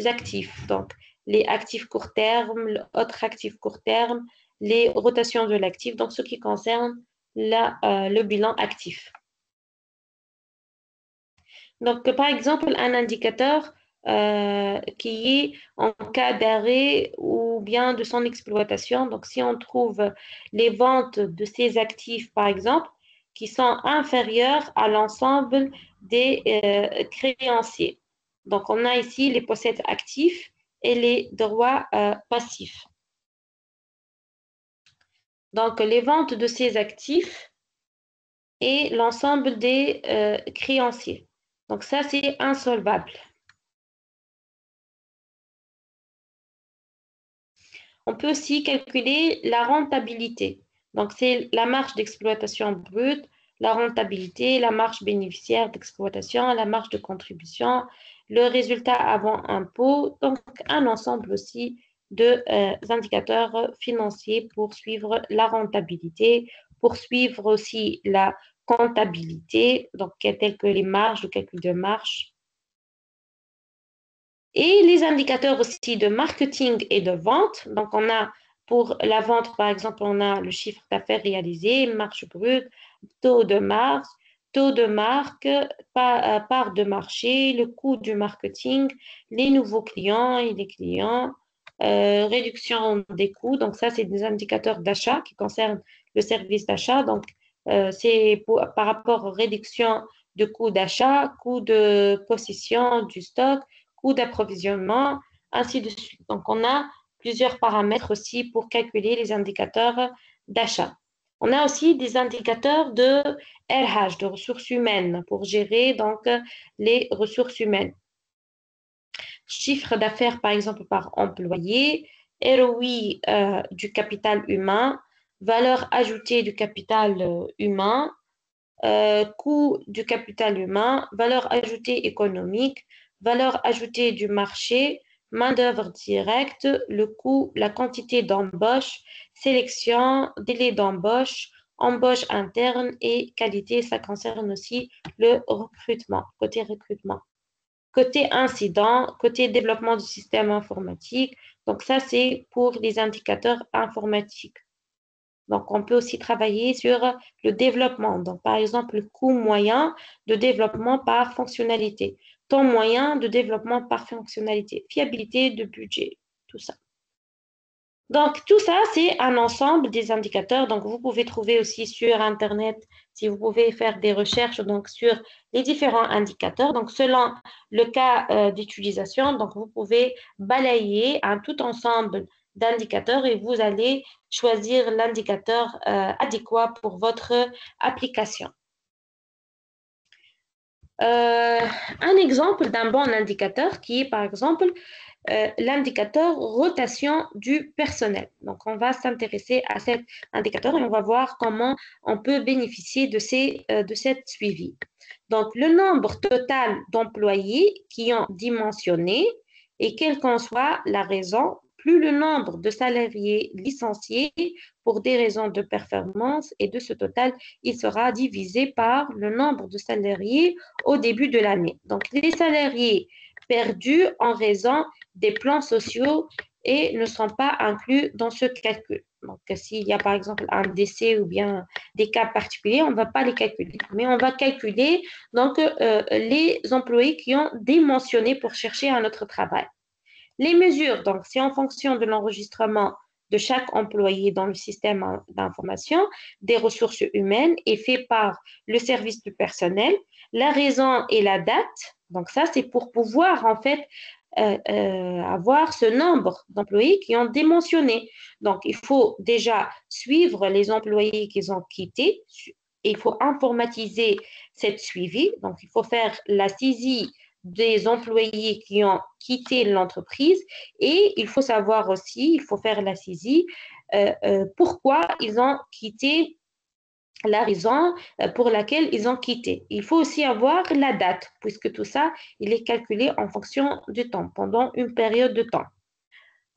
actifs. Donc les actifs court terme, autres actifs court terme, les rotations de l'actif. Donc ce qui concerne le bilan actif. Donc par exemple, un indicateur qui est en cas d'arrêt ou bien de son exploitation. Donc, si on trouve les ventes de ces actifs, par exemple, qui sont inférieures à l'ensemble des créanciers. Donc, on a ici les possèdes actifs et les droits passifs. Donc, les ventes de ces actifs et l'ensemble des créanciers. Donc, ça, c'est insolvable. On peut aussi calculer la rentabilité. Donc, c'est la marge d'exploitation brute, la rentabilité, la marge bénéficiaire d'exploitation, la marge de contribution, le résultat avant impôt. Donc, un ensemble aussi de indicateurs financiers pour suivre la rentabilité, pour suivre aussi la comptabilité, donc tels que les marges, le calcul de marge. Et les indicateurs aussi de marketing et de vente. Donc, on a pour la vente, par exemple, on a le chiffre d'affaires réalisé, marge brute, taux de marge, taux de marque, part de marché, le coût du marketing, les nouveaux clients et les clients, réduction des coûts. Donc, ça, c'est des indicateurs d'achat qui concernent le service d'achat. Donc, c'est par rapport aux réductions de coûts d'achat, coûts de possession du stock, coût d'approvisionnement, ainsi de suite. Donc, on a plusieurs paramètres aussi pour calculer les indicateurs d'achat. On a aussi des indicateurs de RH, de ressources humaines, pour gérer donc les ressources humaines. Chiffre d'affaires, par exemple, par employé, ROI du capital humain, valeur ajoutée du capital humain, coût du capital humain, valeur ajoutée économique, valeur ajoutée du marché, main-d'œuvre directe, le coût, la quantité d'embauche, sélection, délai d'embauche, embauche interne et qualité. Ça concerne aussi le recrutement, côté recrutement. côté incident, côté développement du système informatique. Donc ça, c'est pour les indicateurs informatiques. Donc, on peut aussi travailler sur le développement. Donc, par exemple, le coût moyen de développement par fonctionnalité, temps moyen de développement par fonctionnalité, fiabilité de budget, tout ça. Donc, tout ça, c'est un ensemble des indicateurs. Donc, vous pouvez trouver aussi sur Internet, si vous pouvez faire des recherches donc, sur les différents indicateurs. Donc, selon le cas d'utilisation, donc, vous pouvez balayer un tout ensemble d'indicateurs et vous allez choisir l'indicateur adéquat pour votre application. Un exemple d'un bon indicateur qui est, par exemple, l'indicateur rotation du personnel. Donc, on va s'intéresser à cet indicateur et on va voir comment on peut bénéficier de cette suivi. Donc, le nombre total d'employés qui ont dimensionné et quelle qu'en soit la raison, plus le nombre de salariés licenciés pour des raisons de performance et de ce total, il sera divisé par le nombre de salariés au début de l'année. Donc, les salariés perdus en raison des plans sociaux et ne sont pas inclus dans ce calcul. Donc, s'il y a par exemple un décès ou bien des cas particuliers, on ne va pas les calculer. Mais on va calculer donc, les employés qui ont démentionné pour chercher un autre travail. Les mesures, donc, c'est en fonction de l'enregistrement de chaque employé dans le système d'information des ressources humaines et fait par le service du personnel. La raison et la date, donc ça, c'est pour pouvoir en fait avoir ce nombre d'employés qui ont démentionné. Donc, il faut déjà suivre les employés qui ont quitté. Il faut informatiser cette suivi. Donc, il faut faire la saisie des employés qui ont quitté l'entreprise et il faut savoir aussi, il faut faire la saisie, pourquoi ils ont quitté, la raison pour laquelle ils ont quitté. Il faut aussi avoir la date, puisque tout ça, il est calculé en fonction du temps, pendant une période de temps.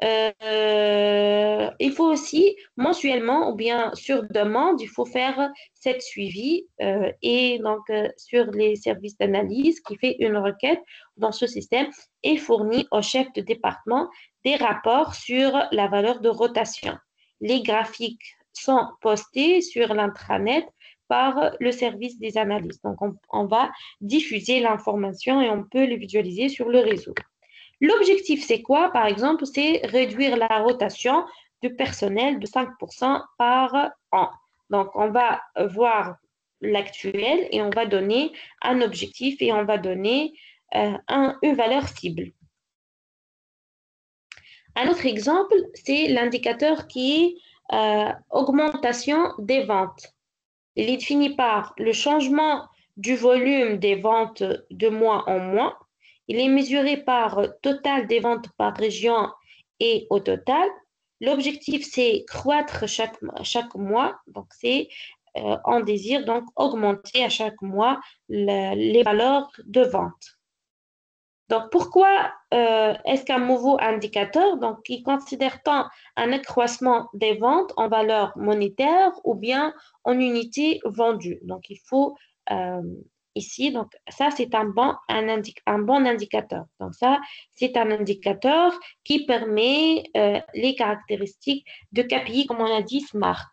Il faut aussi mensuellement ou bien sur demande, il faut faire cette suivi et donc sur les services d'analyse qui fait une requête dans ce système et fournit au chef de département des rapports sur la valeur de rotation. Les graphiques sont postés sur l'intranet par le service des analyses. Donc, on va diffuser l'information et on peut le visualiser sur le réseau. L'objectif, c'est quoi? Par exemple, c'est réduire la rotation du personnel de 5% par an. Donc, on va voir l'actuel et on va donner un objectif et on va donner une valeur cible. Un autre exemple, c'est l'indicateur qui est augmentation des ventes. Il est défini par le changement du volume des ventes de mois en mois. Il est mesuré par total des ventes par région et au total. L'objectif, c'est croître chaque mois. Donc, on désire donc augmenter à chaque mois les valeurs de vente. Donc, pourquoi est-ce qu'un nouveau indicateur, donc, qui considère tant un accroissement des ventes en valeur monétaire ou bien en unités vendues? Donc, il faut ici, donc, ça, c'est un bon indicateur. Donc, ça, c'est un indicateur qui permet les caractéristiques de KPI, comme on a dit, SMART.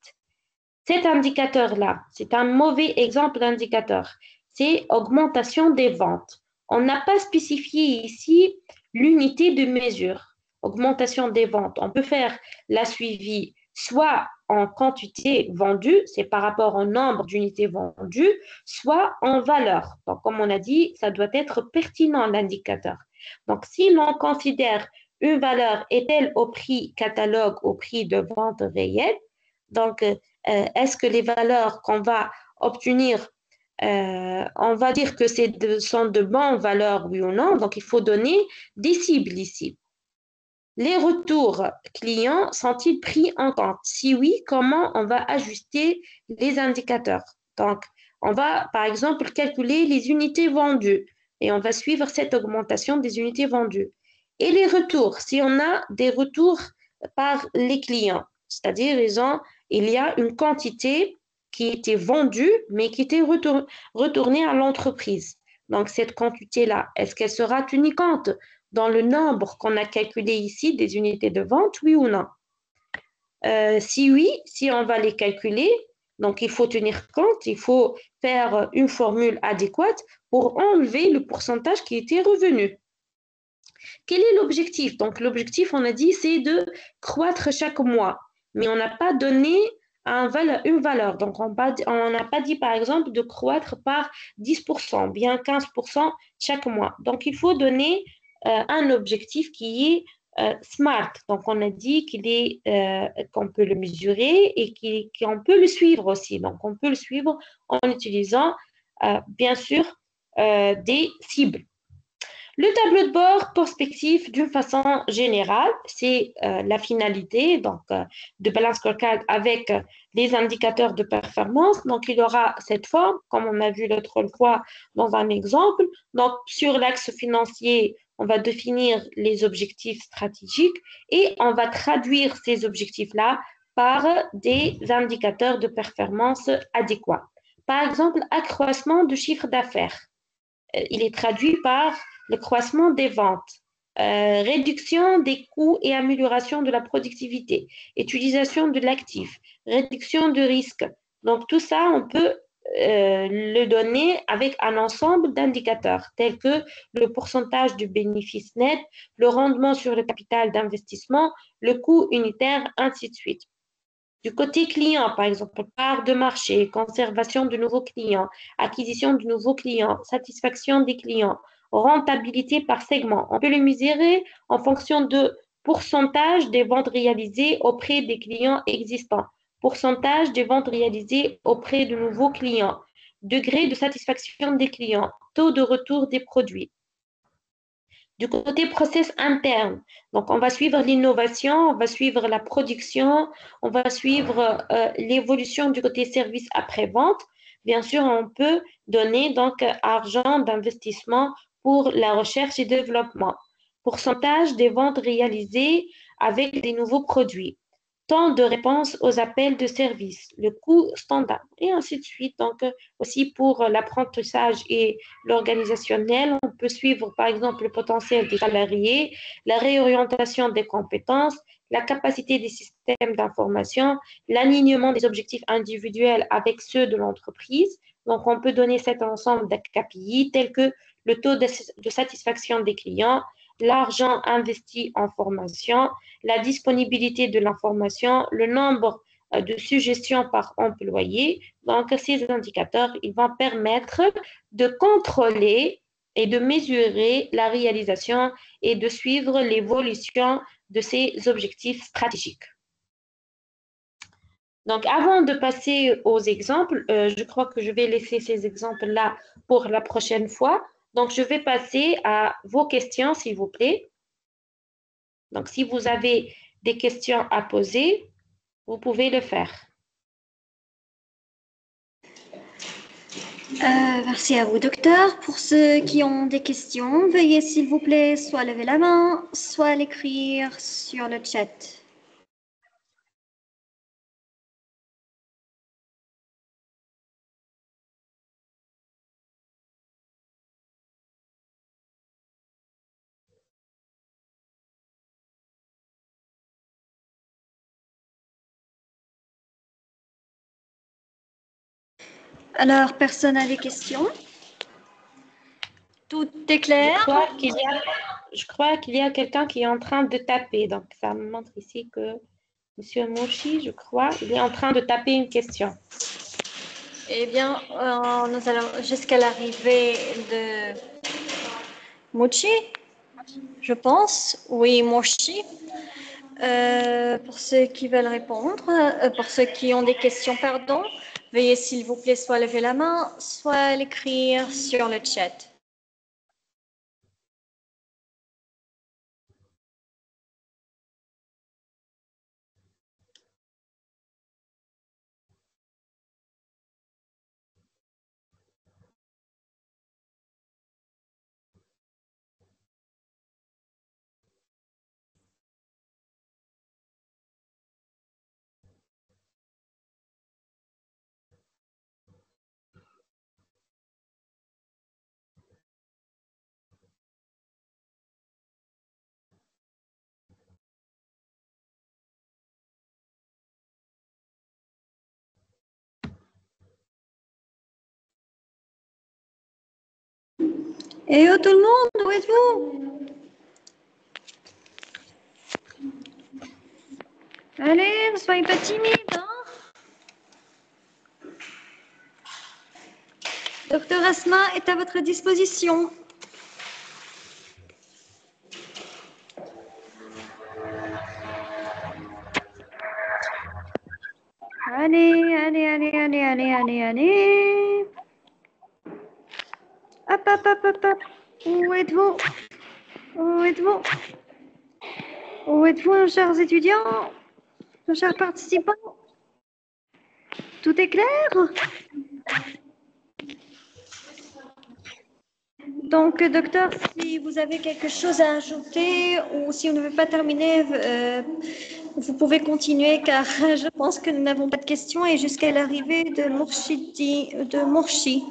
Cet indicateur-là, c'est un mauvais exemple d'indicateur. C'est augmentation des ventes. On n'a pas spécifié ici l'unité de mesure. Augmentation des ventes. On peut faire la suivi soit en quantité vendue, c'est par rapport au nombre d'unités vendues, soit en valeur. Donc, comme on a dit, ça doit être pertinent l'indicateur. Donc, si l'on considère une valeur est-elle au prix catalogue, au prix de vente réel, donc est-ce que les valeurs qu'on va obtenir, on va dire que sont de bonnes valeurs, oui ou non. Donc, il faut donner des cibles ici. Les retours clients sont-ils pris en compte? Si oui, comment on va ajuster les indicateurs? Donc, on va, par exemple, calculer les unités vendues et on va suivre cette augmentation des unités vendues. Et les retours, si on a des retours par les clients, c'est-à-dire il y a une quantité qui était vendue, mais qui était retournée à l'entreprise. Donc, cette quantité-là, est-ce qu'elle sera tenue compte dans le nombre qu'on a calculé ici des unités de vente, oui ou non? Si oui, si on va les calculer, donc il faut tenir compte, il faut faire une formule adéquate pour enlever le pourcentage qui était revenu. Quel est l'objectif? Donc l'objectif, on a dit, c'est de croître chaque mois, mais on n'a pas donné une valeur. Donc on n'a pas dit, par exemple, de croître par 10%, bien 15% chaque mois. Donc il faut donner un objectif qui est smart. Donc, on a dit qu'on peut le mesurer et qu'on peut le suivre aussi. Donc, on peut le suivre en utilisant, bien sûr, des cibles. Le tableau de bord prospectif, d'une façon générale, c'est la finalité de Balance Scorecard avec les indicateurs de performance. Donc, il y aura cette forme, comme on a vu l'autre fois dans un exemple. Donc, sur l'axe financier, on va définir les objectifs stratégiques et on va traduire ces objectifs-là par des indicateurs de performance adéquats. Par exemple, accroissement du chiffre d'affaires. Il est traduit par le croissement des ventes, réduction des coûts et amélioration de la productivité, utilisation de l'actif, réduction de risque. Donc tout ça, on peut le donner avec un ensemble d'indicateurs tels que le pourcentage du bénéfice net, le rendement sur le capital d'investissement, le coût unitaire, ainsi de suite. Du côté client, par exemple, part de marché, conservation de nouveaux clients, acquisition de nouveaux clients, satisfaction des clients, rentabilité par segment. On peut le mesurer en fonction de pourcentage des ventes réalisées auprès des clients existants, pourcentage des ventes réalisées auprès de nouveaux clients, degré de satisfaction des clients, taux de retour des produits. Du côté process interne, donc on va suivre l'innovation, on va suivre la production, on va suivre l'évolution du côté service après-vente. Bien sûr, on peut donner donc argent d'investissement pour la recherche et développement. Pourcentage des ventes réalisées avec des nouveaux produits. Temps de réponse aux appels de service, le coût standard, et ainsi de suite. Donc, aussi pour l'apprentissage et l'organisationnel, on peut suivre par exemple le potentiel des salariés, la réorientation des compétences, la capacité des systèmes d'information, l'alignement des objectifs individuels avec ceux de l'entreprise. Donc, on peut donner cet ensemble de KPI tels que le taux de satisfaction des clients, l'argent investi en formation, la disponibilité de l'information, le nombre de suggestions par employé. Donc, ces indicateurs, ils vont permettre de contrôler et de mesurer la réalisation et de suivre l'évolution de ces objectifs stratégiques. Donc, avant de passer aux exemples, je crois que je vais laisser ces exemples-là pour la prochaine fois. Donc, je vais passer à vos questions, s'il vous plaît. Donc, si vous avez des questions à poser, vous pouvez le faire. Merci à vous, docteur. Pour ceux qui ont des questions, veuillez s'il vous plaît soit lever la main, soit l'écrire sur le chat. Alors, personne n'a des questions? Tout est clair? Je crois qu'il y a quelqu'un qui est en train de taper. Donc, ça me montre ici que Monsieur Mouchi, je crois, il est en train de taper une question. Eh bien, nous allons jusqu'à l'arrivée de Mochi, je pense. Oui, Mochi. Pour ceux qui veulent répondre, pour ceux qui ont des questions, pardon, veuillez s'il vous plaît soit lever la main, soit l'écrire sur le chat. Et oh, tout le monde, où êtes-vous? Allez, ne soyez pas timide, hein? Docteur Asma est à votre disposition. Allez, allez, allez, allez, allez, allez, allez. Hop, hop, hop, hop, hop. Où êtes-vous? Où êtes-vous? Où êtes-vous, nos chers étudiants? Nos chers participants? Tout est clair? Donc, docteur, si vous avez quelque chose à ajouter ou si vous ne pouvez pas terminer, vous pouvez continuer car je pense que nous n'avons pas de questions et jusqu'à l'arrivée de Mourchi.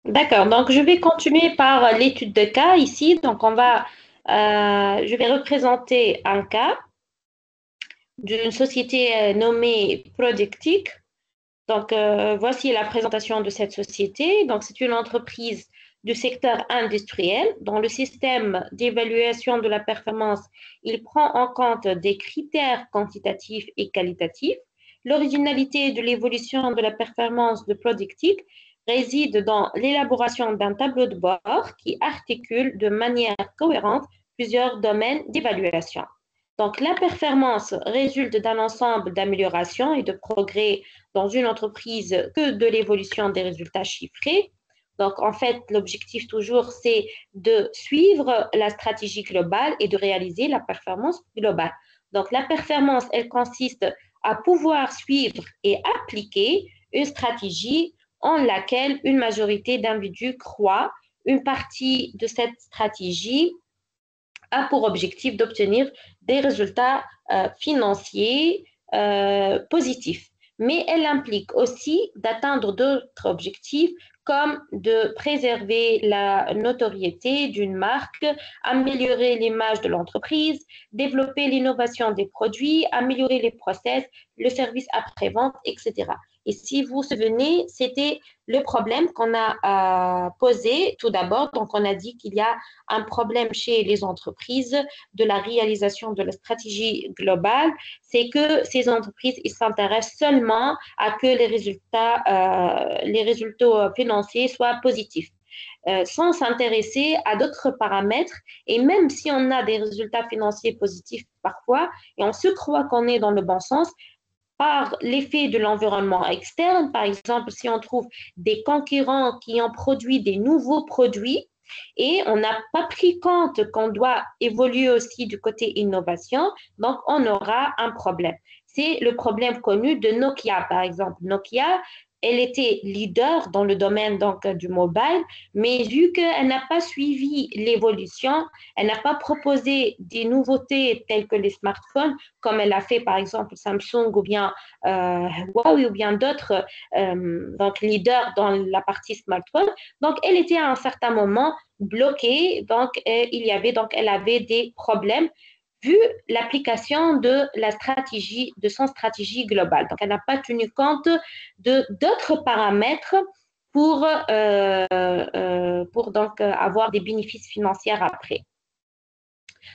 D'accord, donc je vais continuer par l'étude de cas ici. Donc je vais représenter un cas d'une société nommée Productic. Donc, voici la présentation de cette société. Donc, c'est une entreprise du secteur industriel dont le système d'évaluation de la performance, il prend en compte des critères quantitatifs et qualitatifs. L'originalité de l'évolution de la performance de Productic réside dans l'élaboration d'un tableau de bord qui articule de manière cohérente plusieurs domaines d'évaluation. Donc, la performance résulte d'un ensemble d'améliorations et de progrès dans une entreprise que de l'évolution des résultats chiffrés. Donc, en fait, l'objectif toujours, c'est de suivre la stratégie globale et de réaliser la performance globale. Donc, la performance, elle consiste à pouvoir suivre et appliquer une stratégie en laquelle une majorité d'individus croient. Une partie de cette stratégie a pour objectif d'obtenir des résultats financiers positifs. Mais elle implique aussi d'atteindre d'autres objectifs comme de préserver la notoriété d'une marque, améliorer l'image de l'entreprise, développer l'innovation des produits, améliorer les process, le service après-vente, etc. Et si vous vous souvenez, c'était le problème qu'on a posé tout d'abord. Donc, on a dit qu'il y a un problème chez les entreprises de la réalisation de la stratégie globale, c'est que ces entreprises s'intéressent seulement à que les résultats financiers soient positifs. Sans s'intéresser à d'autres paramètres. Et même si on a des résultats financiers positifs parfois, et on se croit qu'on est dans le bon sens, par l'effet de l'environnement externe, par exemple, si on trouve des concurrents qui ont produit des nouveaux produits, et on n'a pas pris compte qu'on doit évoluer aussi du côté innovation, donc on aura un problème. C'est le problème connu de Nokia, par exemple. Nokia, elle était leader dans le domaine donc, du mobile, mais vu qu'elle n'a pas suivi l'évolution, elle n'a pas proposé des nouveautés telles que les smartphones, comme elle a fait par exemple Samsung ou bien Huawei ou bien d'autres donc leaders dans la partie smartphone. Donc, elle était à un certain moment bloquée. Donc, elle avait des problèmes vu l'application de la stratégie, de son stratégie globale. Donc, elle n'a pas tenu compte de d'autres paramètres pour donc avoir des bénéfices financiers après.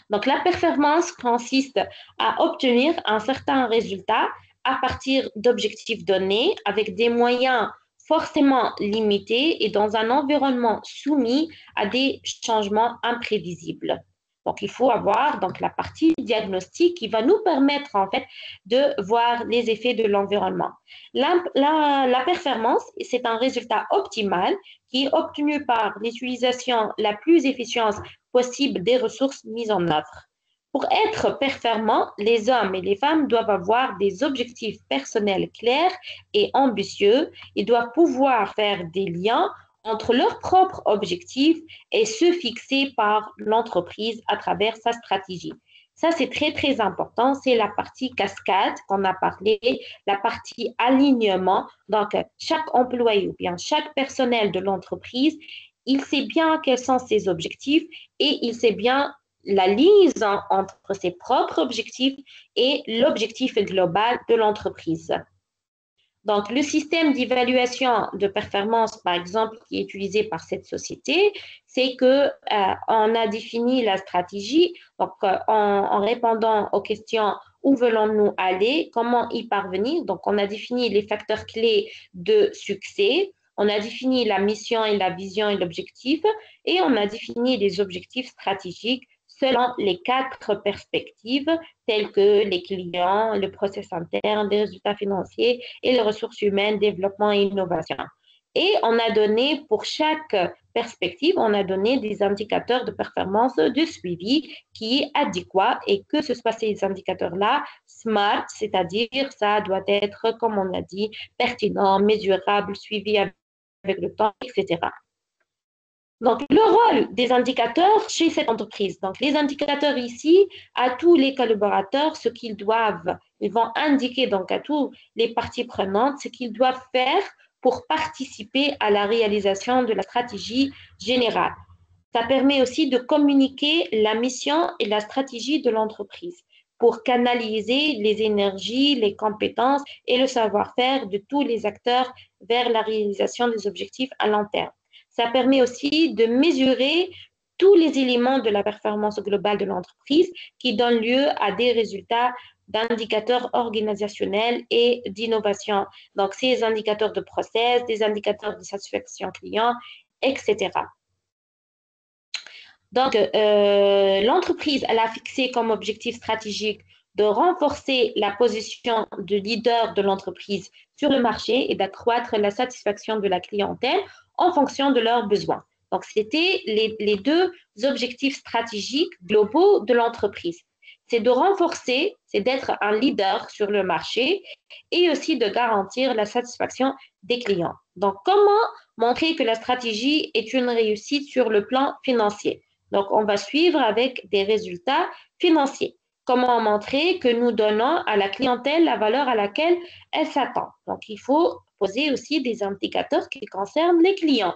Donc, la performance consiste à obtenir un certain résultat à partir d'objectifs donnés avec des moyens forcément limités et dans un environnement soumis à des changements imprévisibles. Donc, il faut avoir donc, la partie diagnostic qui va nous permettre en fait de voir les effets de l'environnement. La performance, c'est un résultat optimal qui est obtenu par l'utilisation la plus efficiente possible des ressources mises en œuvre. Pour être performants, les hommes et les femmes doivent avoir des objectifs personnels clairs et ambitieux. Ils doivent pouvoir faire des liens entre leurs propres objectifs et ceux fixés par l'entreprise à travers sa stratégie. Ça, c'est très, très important. C'est la partie cascade qu'on a parlé, la partie alignement. Donc, chaque employé ou bien chaque personnel de l'entreprise, il sait bien quels sont ses objectifs et il sait bien la liaison entre ses propres objectifs et l'objectif global de l'entreprise. Donc, le système d'évaluation de performance, par exemple, qui est utilisé par cette société, c'est que on a défini la stratégie donc, en répondant aux questions où voulons-nous aller, comment y parvenir. Donc, on a défini les facteurs clés de succès, on a défini la mission et la vision et l'objectif, et on a défini les objectifs stratégiques selon les quatre perspectives telles que les clients, le process interne, les résultats financiers et les ressources humaines, développement et innovation. Et on a donné pour chaque perspective, on a donné des indicateurs de performance de suivi qui est adéquat et que ce soit ces indicateurs-là, SMART, c'est-à-dire ça doit être, comme on a dit, pertinent, mesurable, suivi avec le temps, etc. Donc, le rôle des indicateurs chez cette entreprise. Donc, les indicateurs ici, à tous les collaborateurs, ce qu'ils doivent, ils vont indiquer donc à tous les parties prenantes ce qu'ils doivent faire pour participer à la réalisation de la stratégie générale. Ça permet aussi de communiquer la mission et la stratégie de l'entreprise pour canaliser les énergies, les compétences et le savoir-faire de tous les acteurs vers la réalisation des objectifs à long terme. Ça permet aussi de mesurer tous les éléments de la performance globale de l'entreprise qui donnent lieu à des résultats d'indicateurs organisationnels et d'innovation. Donc, ces indicateurs de process, des indicateurs de satisfaction client, etc. Donc, l'entreprise, elle a fixé comme objectif stratégique de renforcer la position de leader de l'entreprise sur le marché et d'accroître la satisfaction de la clientèle en fonction de leurs besoins. Donc, c'était les deux objectifs stratégiques globaux de l'entreprise. C'est de renforcer, c'est d'être un leader sur le marché et aussi de garantir la satisfaction des clients. Donc, comment montrer que la stratégie est une réussite sur le plan financier? Donc, on va suivre avec des résultats financiers. Comment montrer que nous donnons à la clientèle la valeur à laquelle elle s'attend? Donc, il faut poser aussi des indicateurs qui concernent les clients.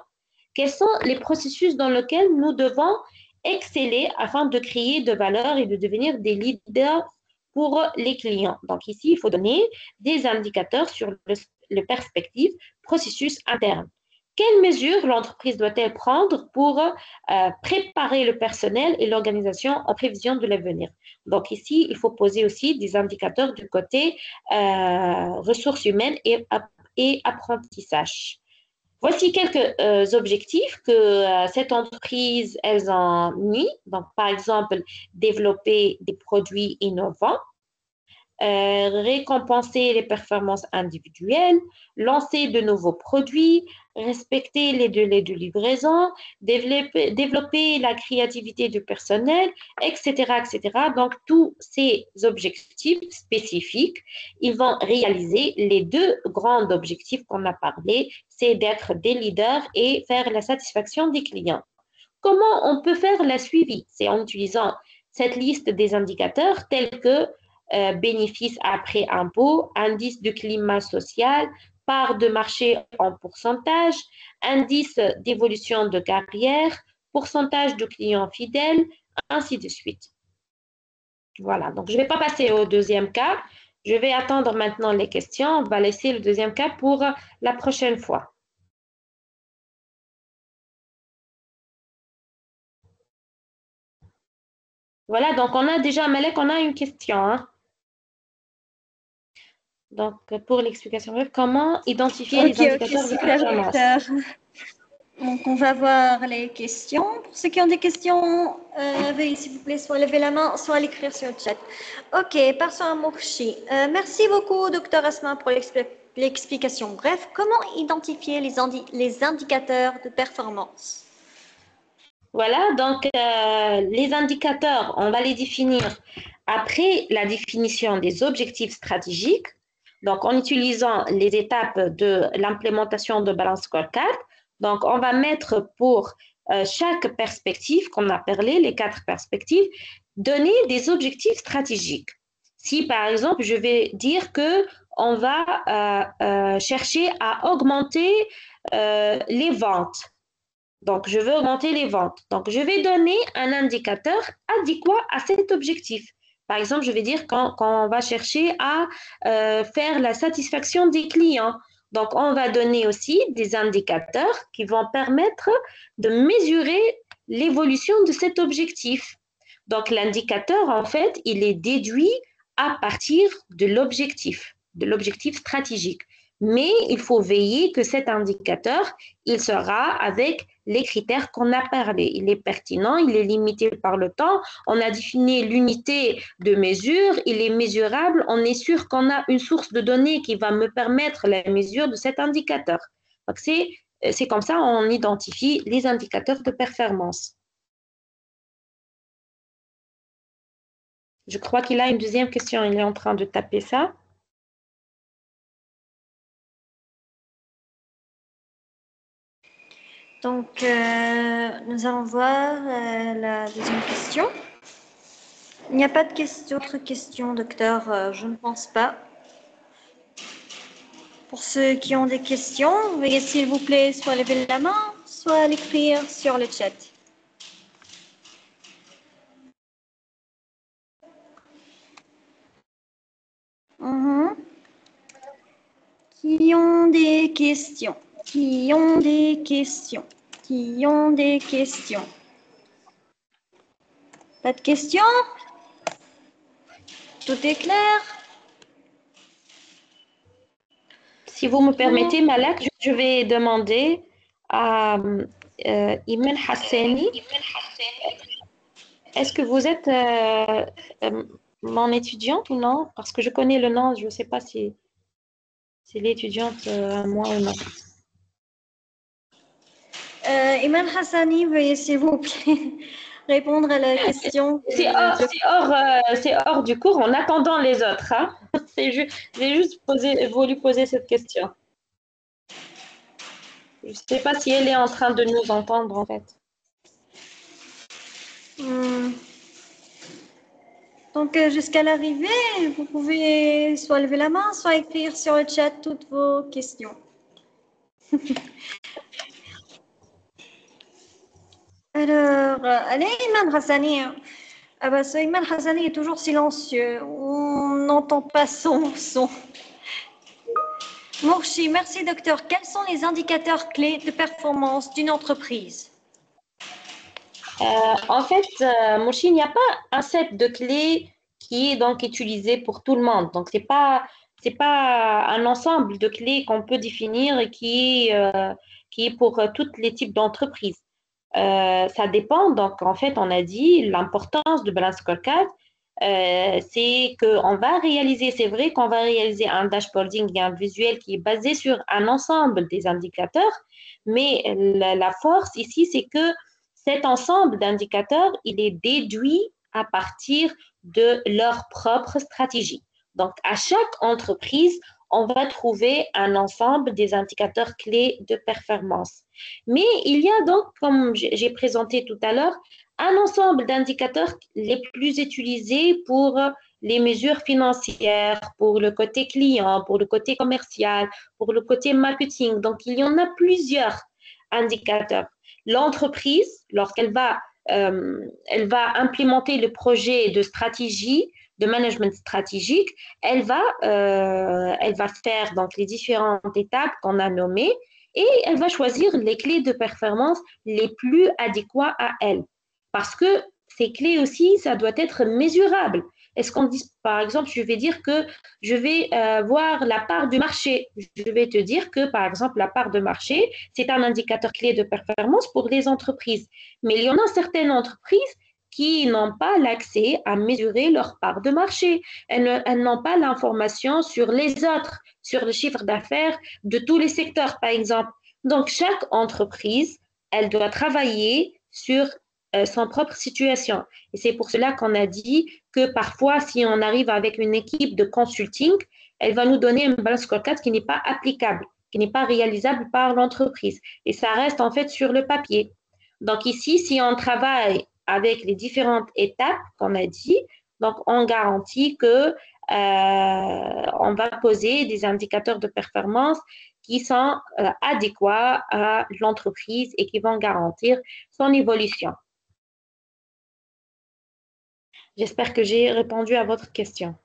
Quels sont les processus dans lesquels nous devons exceller afin de créer de valeur et de devenir des leaders pour les clients? Donc, ici, il faut donner des indicateurs sur le perspective processus interne. Quelles mesures l'entreprise doit-elle prendre pour préparer le personnel et l'organisation en prévision de l'avenir? Donc ici, il faut poser aussi des indicateurs du côté ressources humaines et apprentissage. Voici quelques objectifs que cette entreprise, elles ont mis. Donc, par exemple, développer des produits innovants, récompenser les performances individuelles, lancer de nouveaux produits, respecter les délais de livraison, développer la créativité du personnel, etc., etc. Donc, tous ces objectifs spécifiques, ils vont réaliser les deux grands objectifs qu'on a parlé, c'est d'être des leaders et faire la satisfaction des clients. Comment on peut faire la suivi? C'est en utilisant cette liste des indicateurs tels que bénéfices après impôt, indice de climat social, part de marché en pourcentage, indice d'évolution de carrière, pourcentage de clients fidèles, ainsi de suite. Voilà, donc je ne vais pas passer au deuxième cas. Je vais attendre maintenant les questions. On va laisser le deuxième cas pour la prochaine fois. Voilà, donc on a déjà, Malek, on a une question. Hein. Donc, pour l'explication brève, comment identifier les indicateurs de performance? Donc, on va voir les questions. Pour ceux qui ont des questions, veuillez s'il vous plaît soit lever la main, soit l'écrire sur le chat. Ok, passons à Mourchi. Merci beaucoup, docteur Asma, pour l'explication. Bref, comment identifier les indicateurs de performance? Voilà, donc les indicateurs, on va les définir après la définition des objectifs stratégiques, donc en utilisant les étapes de l'implémentation de Balance Scorecard. Donc, on va mettre pour chaque perspective qu'on a parlé, les quatre perspectives, donner des objectifs stratégiques. Si, par exemple, je vais dire que on va chercher à augmenter les ventes. Donc, je veux augmenter les ventes. Donc, je vais donner un indicateur adéquat à cet objectif. Par exemple, je vais dire quand on va chercher à faire la satisfaction des clients. Donc, on va donner aussi des indicateurs qui vont permettre de mesurer l'évolution de cet objectif. Donc, l'indicateur, en fait, il est déduit à partir de l'objectif stratégique. Mais il faut veiller que cet indicateur, il sera avec les critères qu'on a parlé. Il est pertinent, il est limité par le temps. On a défini l'unité de mesure, il est mesurable. On est sûr qu'on a une source de données qui va me permettre la mesure de cet indicateur. Donc, c'est comme ça on identifie les indicateurs de performance. Je crois qu'il a une deuxième question. Il est en train de taper ça. Donc, nous allons voir la deuxième question. Il n'y a pas d'autres questions, docteur, je ne pense pas. Pour ceux qui ont des questions, veuillez s'il vous plaît soit lever la main, soit l'écrire sur le chat. Qui ont des questions? Qui ont des questions? Qui ont des questions? Pas de questions? Tout est clair? Si vous me permettez, Malak, je vais demander à Imen Hassani. Est-ce que vous êtes mon étudiante ou non? Parce que je connais le nom, je ne sais pas si c'est l'étudiante à moi ou non. Iman Hassani, veuillez s'il vous plaît répondre à la question. C'est hors du cours en attendant les autres. Hein? J'ai juste voulu poser cette question. Je ne sais pas si elle est en train de nous entendre en fait. Donc, jusqu'à l'arrivée, vous pouvez soit lever la main, soit écrire sur le chat toutes vos questions. Alors, allez, Iman Hassani. Ah bah, ce Iman Hassani est toujours silencieux. On n'entend pas son son. Mourchi, merci docteur. Quels sont les indicateurs clés de performance d'une entreprise? En fait, Moshi, il n'y a pas un set de clés qui est donc utilisé pour tout le monde. Donc, c'est pas un ensemble de clés qu'on peut définir et qui est pour tous les types d'entreprises. Ça dépend. Donc, en fait, on a dit l'importance de Balance Scorecard, c'est qu'on va réaliser, c'est vrai qu'on va réaliser un dashboarding et un visuel qui est basé sur un ensemble des indicateurs, mais la force ici, c'est que cet ensemble d'indicateurs, il est déduit à partir de leur propre stratégie. Donc, à chaque entreprise, on va trouver un ensemble des indicateurs clés de performance. Mais il y a donc, comme j'ai présenté tout à l'heure, un ensemble d'indicateurs les plus utilisés pour les mesures financières, pour le côté client, pour le côté commercial, pour le côté marketing. Donc, il y en a plusieurs indicateurs. L'entreprise, elle va implémenter le projet de stratégie, de management stratégique, elle va faire donc les différentes étapes qu'on a nommées et elle va choisir les clés de performance les plus adéquates à elle. Parce que ces clés aussi, ça doit être mesurable. Est-ce qu'on dit, par exemple, je vais dire que je vais voir la part du marché. Je vais te dire que, par exemple, la part de marché, c'est un indicateur clé de performance pour les entreprises. Mais il y en a certaines entreprises qui n'ont pas l'accès à mesurer leur part de marché. Elles n'ont pas l'information sur les autres, sur le chiffre d'affaires de tous les secteurs, par exemple. Donc, chaque entreprise, elle doit travailler sur son propre situation. Et c'est pour cela qu'on a dit que parfois, si on arrive avec une équipe de consulting, elle va nous donner un balance scorecard qui n'est pas applicable, qui n'est pas réalisable par l'entreprise. Et ça reste en fait sur le papier. Donc ici, si on travaille avec les différentes étapes qu'on a dit, donc on garantit que on va poser des indicateurs de performance qui sont adéquats à l'entreprise et qui vont garantir son évolution. J'espère que j'ai répondu à votre question.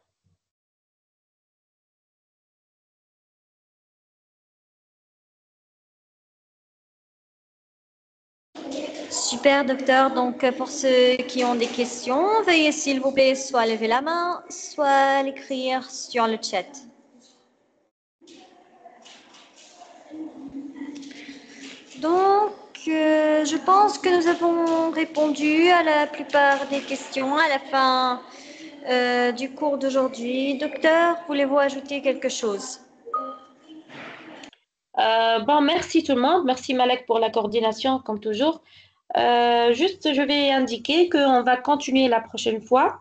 Super, docteur. Donc, pour ceux qui ont des questions, veuillez s'il vous plaît soit lever la main, soit l'écrire sur le chat. Donc, je pense que nous avons répondu à la plupart des questions à la fin du cours d'aujourd'hui. Docteur, voulez-vous ajouter quelque chose? Bon, merci tout le monde. Merci Malek pour la coordination, comme toujours. Juste, je vais indiquer qu'on va continuer la prochaine fois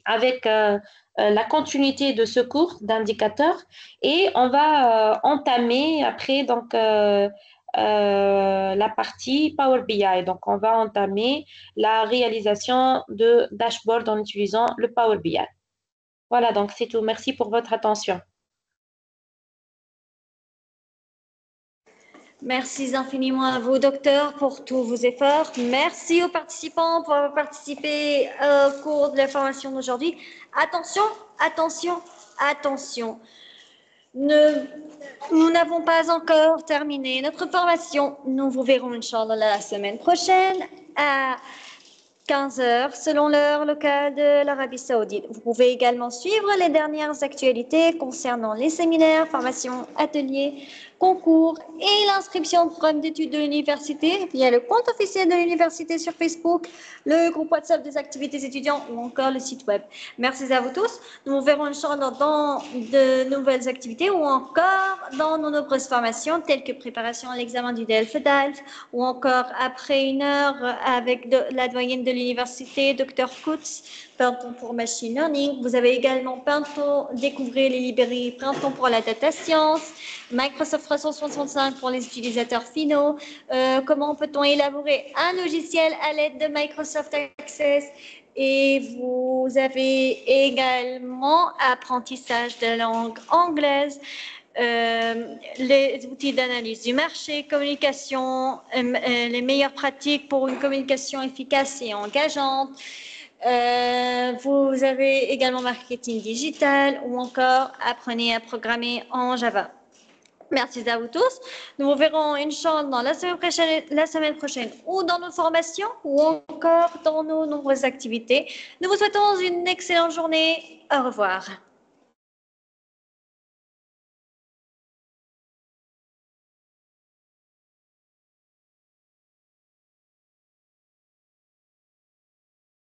avec la continuité de ce cours d'indicateurs et on va entamer après la partie Power BI. Donc, on va entamer la réalisation de dashboard en utilisant le Power BI. Voilà, donc c'est tout. Merci pour votre attention. Merci infiniment à vous, docteur, pour tous vos efforts. Merci aux participants pour avoir participé au cours de la formation d'aujourd'hui. Attention, attention, attention. Nous n'avons pas encore terminé notre formation. Nous vous verrons, Inch'Allah, la semaine prochaine à 15 heures selon l'heure locale de l'Arabie Saoudite. Vous pouvez également suivre les dernières actualités concernant les séminaires, formations, ateliers, concours et l'inscription au programme d'études de l'université via le compte officiel de l'université sur Facebook, le groupe WhatsApp des activités étudiants ou encore le site web. Merci à vous tous. Nous vous verrons Inch'Allah dans de nouvelles activités ou encore dans nos nombreuses formations telles que préparation à l'examen du DELF-DALF ou encore après une heure avec la doyenne de l'université, Dr Kutz, Printemps pour Machine Learning. Vous avez également Printemps, découvrir les librairies Printemps pour la data science, Microsoft 365 pour les utilisateurs finaux, comment peut-on élaborer un logiciel à l'aide de Microsoft Access, et vous avez également apprentissage de langue anglaise, les outils d'analyse du marché, communication, les meilleures pratiques pour une communication efficace et engageante. Vous avez également marketing digital ou encore apprenez à programmer en Java. Merci à vous tous. Nous vous verrons Inch'Allah la semaine prochaine ou dans nos formations ou encore dans nos nombreuses activités. Nous vous souhaitons une excellente journée. Au revoir.